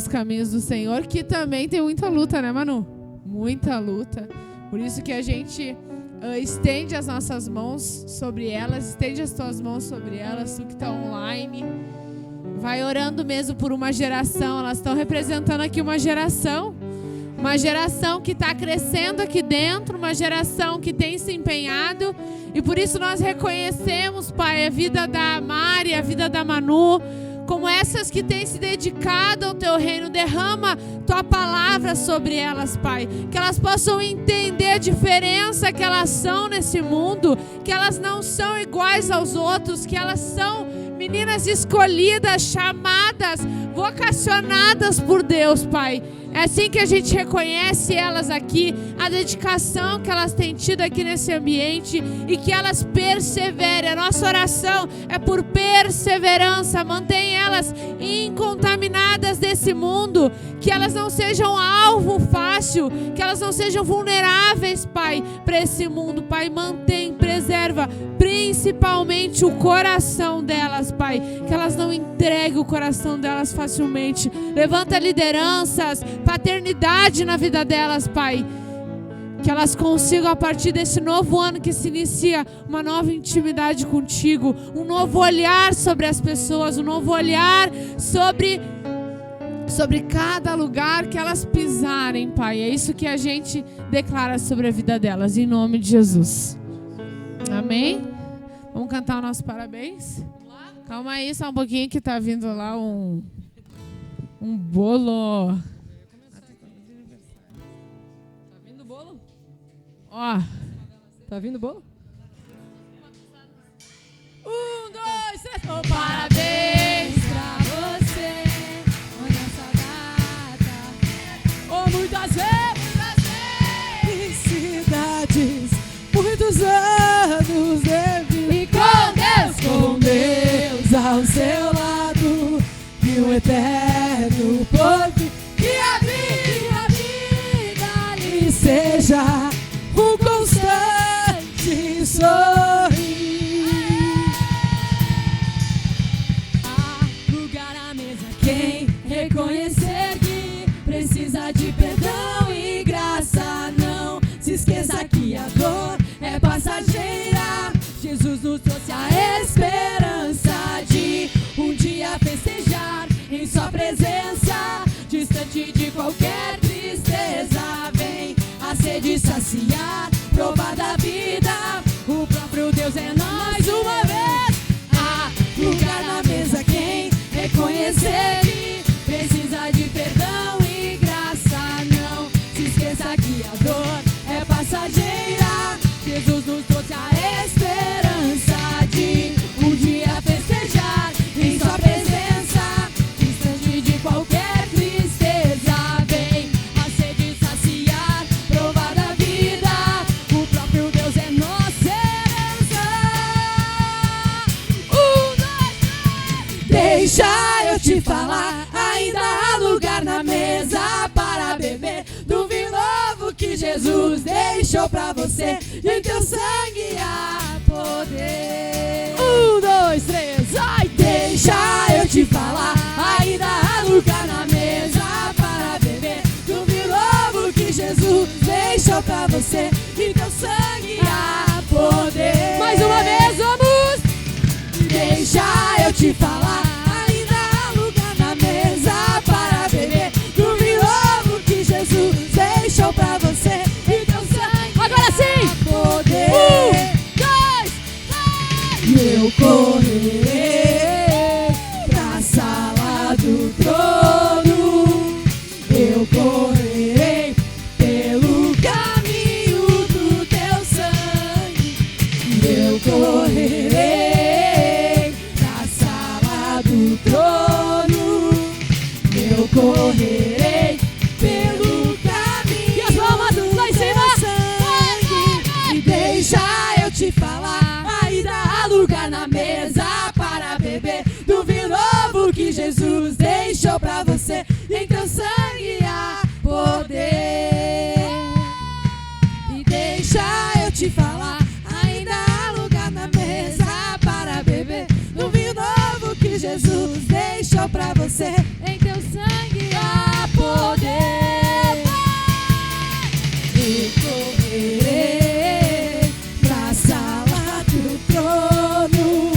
caminhos do Senhor, que também tem muita luta, né, Manu? Muita luta. Por isso que a gente estende as nossas mãos sobre elas, estende as tuas mãos sobre elas, tu que está online. Vai orando mesmo por uma geração. Elas estão representando aqui uma geração que está crescendo aqui dentro, uma geração que tem se empenhado. E por isso nós reconhecemos, Pai, a vida da Mari, a vida da Manu, como essas que têm se dedicado ao Teu reino. Derrama Tua palavra sobre elas, Pai, que elas possam entender a diferença que elas são nesse mundo, que elas não são iguais aos outros, que elas são meninas escolhidas, chamadas, vocacionadas por Deus, Pai. É assim que a gente reconhece elas aqui, a dedicação que elas têm tido aqui nesse ambiente e que elas perseverem. A nossa oração é por perseverança. Mantém elas incontaminadas desse mundo, que elas não sejam alvo fácil, que elas não sejam vulneráveis, Pai, para esse mundo. Pai, mantém, preserva principalmente o coração delas, Pai, que elas não entreguem o coração delas facilmente. Levanta lideranças, paternidade na vida delas, Pai, que elas consigam, a partir desse novo ano que se inicia, uma nova intimidade contigo, um novo olhar sobre as pessoas, um novo olhar sobre cada lugar que elas pisarem, Pai. É isso que a gente declara sobre a vida delas, em nome de Jesus. Amém? Vamos cantar o nosso parabéns? Calma aí, só um pouquinho que tá vindo lá um bolo. Tá vindo bolo? Ó. Tá vindo bolo? 1, 2, 3. Oh, parabéns pra você nessa data. Oh, muitas felicidades, muitos anos de vida. E com Deus ao seu lado, e o eterno povo, que a vida lhe seja um constante sorrir. Há lugar à mesa quem reconhecer que precisa de perdão e graça. Não se esqueça que a dor é passageira. Jesus nos trouxe a esperança de um dia festejar em sua presença, distante de qualquer tristeza. Vem a sede saciar, provar da vida. O próprio Deus é mais uma vez. Há lugar na mesa quem reconhecer que precisa de perdão e graça. Não se esqueça que a dor é passageira. Jesus nos trouxe a esperança de um dia festejar em sua presença, distante de qualquer tristeza. Vem a sede saciar, provar da vida. O próprio Deus é nossa herança. 1, 2, 3. Deixa eu te falar, ainda há lugar na mesa para beber do vinho novo que Jesus deixou pra você. E em teu sangue há poder. 1, 2, 3, ai! Deixa eu te falar, ainda há lugar na mesa para beber do vinho novo que Jesus deixou pra você. E em teu sangue há poder. Mais uma vez, vamos! Deixa eu te falar, ainda há lugar na mesa para beber do vinho novo que Jesus deixou pra você. E teu sangue agora sim! Poder. 1, 2, 3. E eu correrei pra sala do trono. Eu correrei pelo caminho do teu sangue. E eu correrei pra sala do trono. Eu correrei pelo caminho. E as palmas lá em cima. E deixa eu te falar, ainda há lugar na mesa para beber do vinho novo que Jesus deixou pra você. Em teu sangue há poder. E deixa eu te falar, ainda há lugar na mesa para beber do vinho novo que Jesus deixou pra você. Em teu sangue há poder. E correrei pra sala do trono.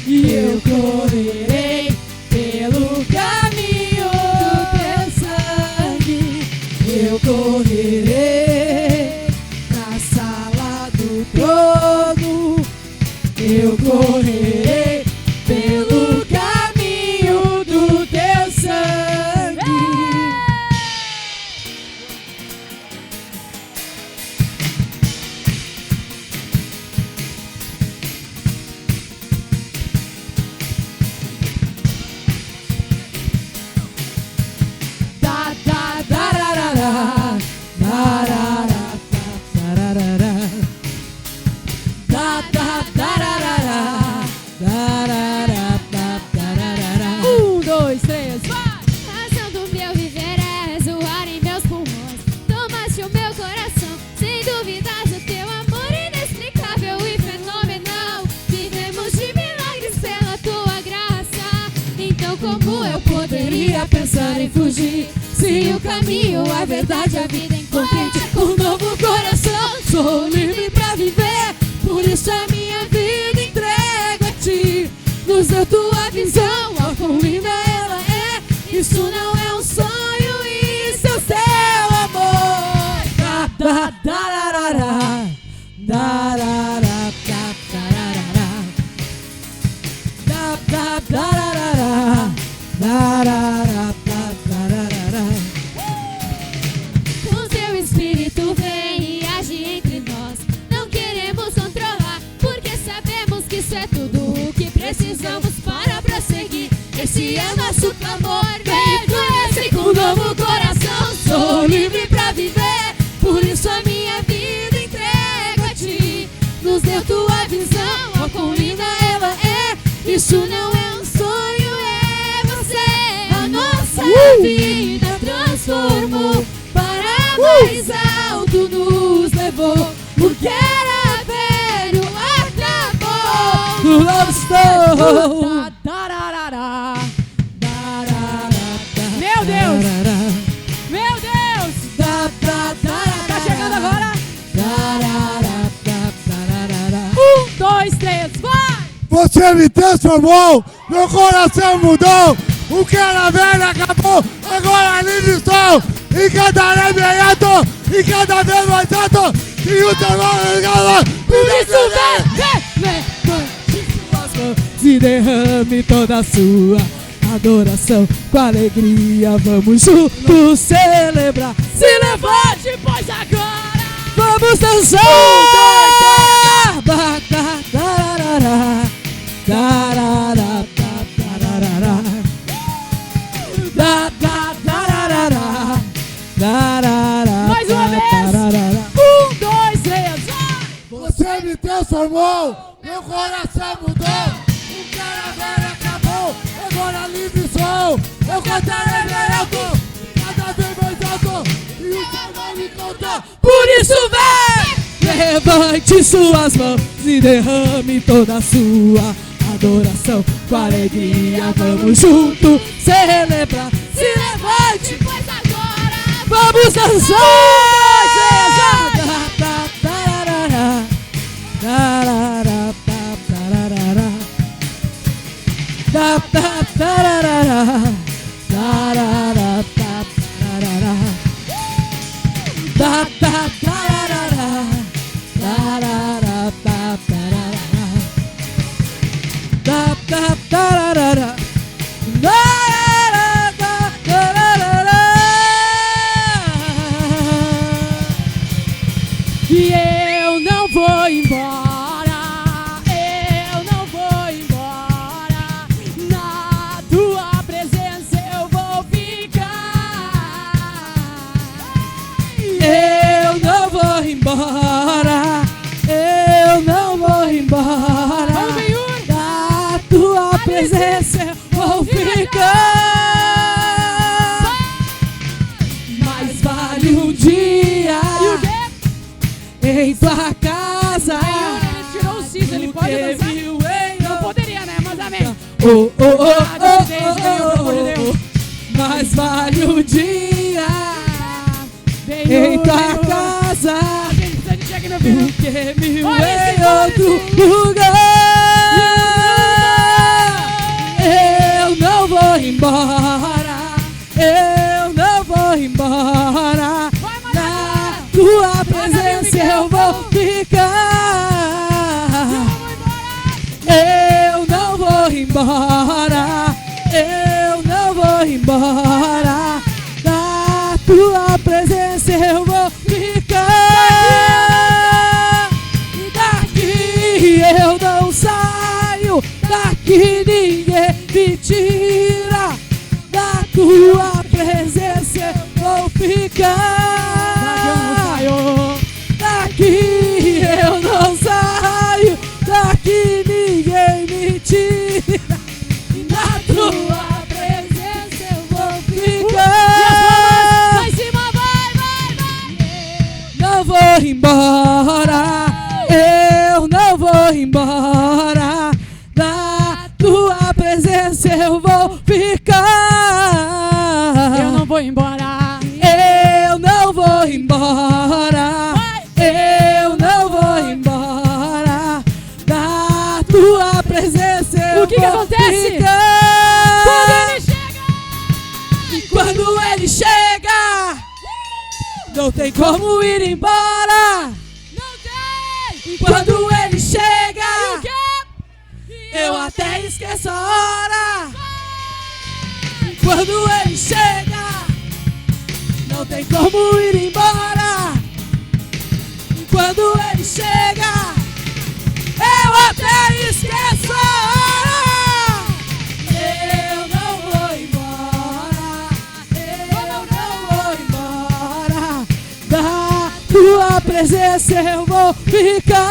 E eu correrei pelo caminho do teu sangue. Eu correrei pra sala do trono. Eu correrei pelo caminho do teu sangue. como eu poderia pensar em fugir. Se o caminho, a verdade, a vida encontrei com um novo coração. Sou livre pra viver, por isso a minha vida entrego a ti. Nos deu tua visão, ó quão linda ela é. Isso não é um sonho, isso é o seu amor. Da, da, da, da, da, da, da, da, da, da, da, da. O teu espírito vem e age entre nós. Não queremos controlar, porque sabemos que isso é tudo o que precisamos para prosseguir. Esse é nosso clamor, vem conhece com um novo coração. Sou livre pra viver, por isso a minha vida entrego a ti. Nos deu tua visão, ó quão linda ela é. Isso não é um sonho, é você. A nossa vida transformou, para mais alto nos levou. O que era velho acabou. No love stone. Meu Deus! Meu Deus! Tá chegando agora? 1, 2, 3, vai! Você me transformou, meu coração mudou. O que era velho acabou, agora livre estou. E cantarei bem alto, e cada vez mais alto. E o teu nome engana. Por isso vem, suas mãos e derrame toda a sua adoração. Com alegria vamos juntos celebrar. Se levante, pois agora vamos dançar. Mais uma vez. 1, 2, 3, Você me transformou, meu coração mudou. O que era velho acabou, agora livre sou. Eu cantarei bem alto, cada vez mais alto. E o teu nome conta. por isso vem, levante suas mãos e derrame toda a sua adoração. Com alegria vamos juntos celebrar. Se levante, pois agora vamos dançar. E eu não vou embora, eu não vou embora. Na tua presença eu vou ficar. Eu não vou embora, eu não vou embora. Na tua presença eu vou ficar. Mais vale um dia em tua casa. Ele tirou o siso, ele pode dançar. Não poderia, né? Mas amém. Mas vale um dia em tua casa do que mil em outro lugar. Eu não vou embora, eu não vou embora. Na tua presença eu vou ficar. Eu não vou embora, eu não vou embora. Na tua presença eu vou ficar. E daqui eu não saio, daqui ninguém me tira. Da tua presença eu vou ficar. Daqui eu não saio, daqui ninguém me tira. E na tua presença eu vou ficar. Lá em cima, vai. Não vou embora, eu não vou embora. Na tua presença eu vou ficar. Não tem como ir embora. Não tem. Quando ele chega, E o quê? eu até esqueço a hora. Quando ele chega, não tem como ir embora. Quando ele chega, eu até esqueço a hora. Eu não vou embora. Eu não vou embora. Da tua presença eu vou ficar.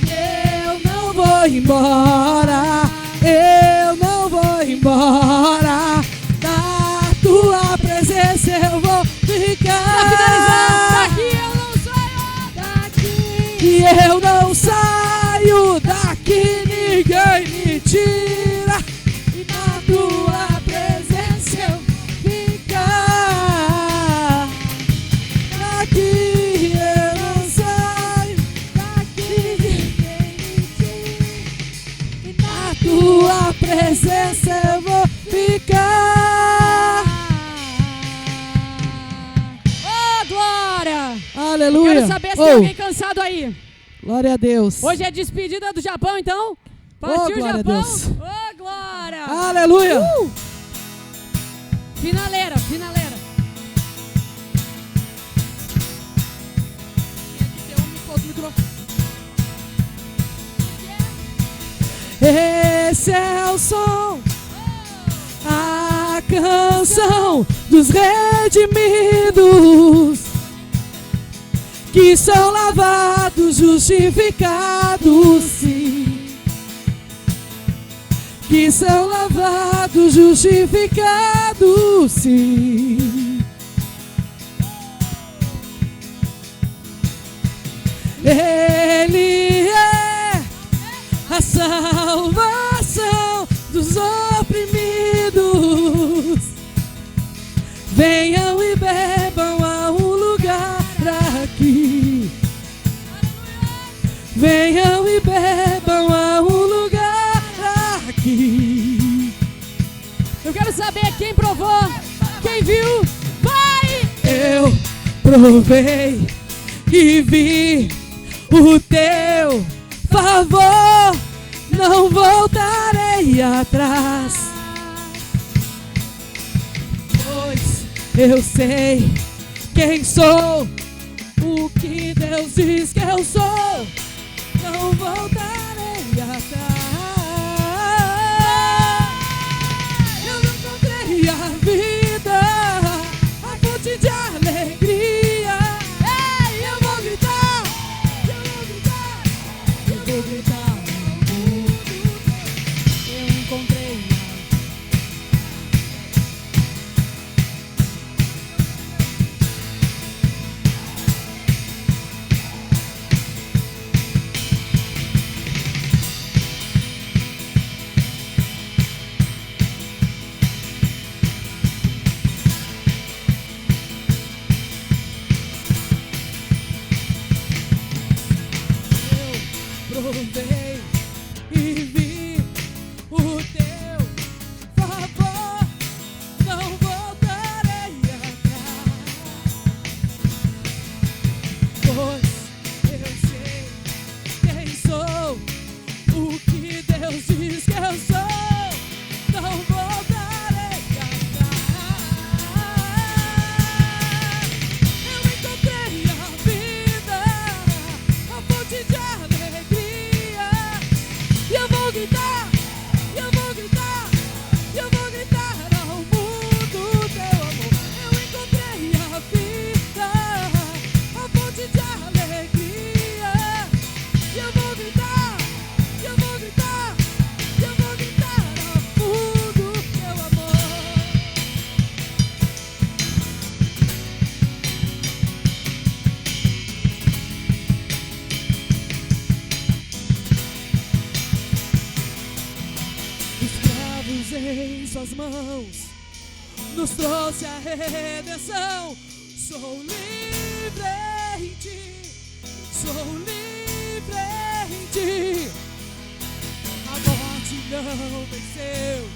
Eu não vou embora. Eu não vou embora. Da tua presença eu vou ficar. Pra finalizar, daqui eu não saio daqui. E eu não saio daqui, ninguém me tira. E na tua presença eu vou ficar. Daqui eu não saio daqui, ninguém me tira. E na tua presença eu vou ficar. Ô, glória. Aleluia. Quero saber se tem alguém cansado aí. Glória a Deus. Hoje é despedida do Japão, então? Partiu o glória a Japão? Deus. Ô, glória. Aleluia. Finaleira, finaleira. Esse é o som, a canção dos redimidos, que são lavados, justificados, sim. Que são lavados, justificados, sim. Ele é a salvação dos oprimidos. Venham e bebam a um lugar aqui. Venham e bebam a um lugar aqui. Eu quero saber quem provou, quem viu. Vai! Eu provei e vi o teu favor, não voltarei atrás, pois eu sei quem sou, o que Deus diz que eu sou, não voltarei atrás. Eu não encontrei a vida, a fonte de alegria. Ei, eu vou gritar, eu vou gritar, eu vou gritar ao mundo. Eu encontrei provei e vi o teu favor, não voltarei atrás, pois eu sei quem sou, o que Deus diz que eu sou, não voltarei atrás. Eu encontrei a vida, a fonte de alegria. E eu vou gritar, eu vou gritar, eu vou gritar ao mundo teu amor. Eu encontrei a vida, a fonte de alegria. E eu vou gritar, eu vou gritar, eu vou gritar ao mundo teu amor. Escravos em suas mãos, nos trouxe a redenção. Sou livre em ti, sou livre em ti. A morte não venceu,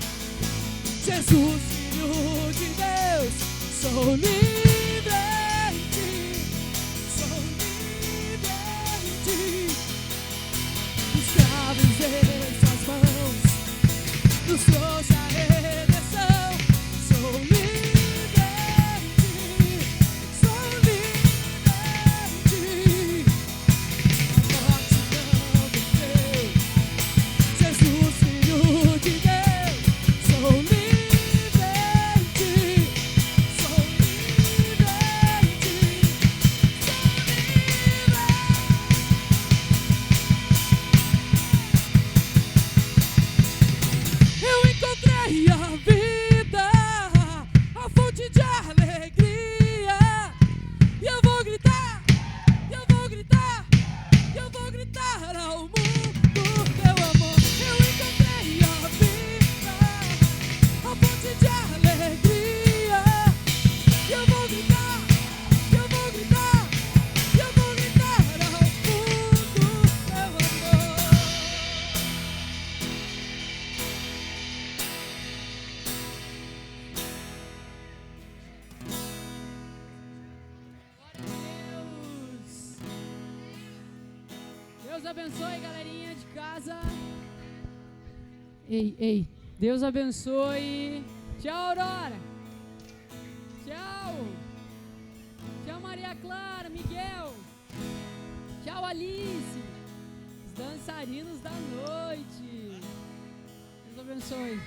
Jesus, Filho de Deus. Sou livre em ti, sou livre em ti. Escravos em suas mãos, nos trouxe a redenção. Sou livre em ti, sou livre em ti. A morte não venceu, Jesus, Filho de Deus. Sou livre em ti, sou livre em ti, sou livre. Eu encontrei a vida, a fonte de alegria. E eu vou gritar, e eu vou gritar, e eu vou gritar ao mundo teu amor. Eu encontrei a vida, a fonte de alegria. E eu vou gritar, e eu vou gritar, e eu vou gritar ao mundo teu amor. Deus abençoe, galerinha de casa. Ei, Deus abençoe. Tchau, Aurora. Tchau. Tchau, Maria Clara, Miguel. Tchau, Alice. Os dançarinos da noite. Deus abençoe.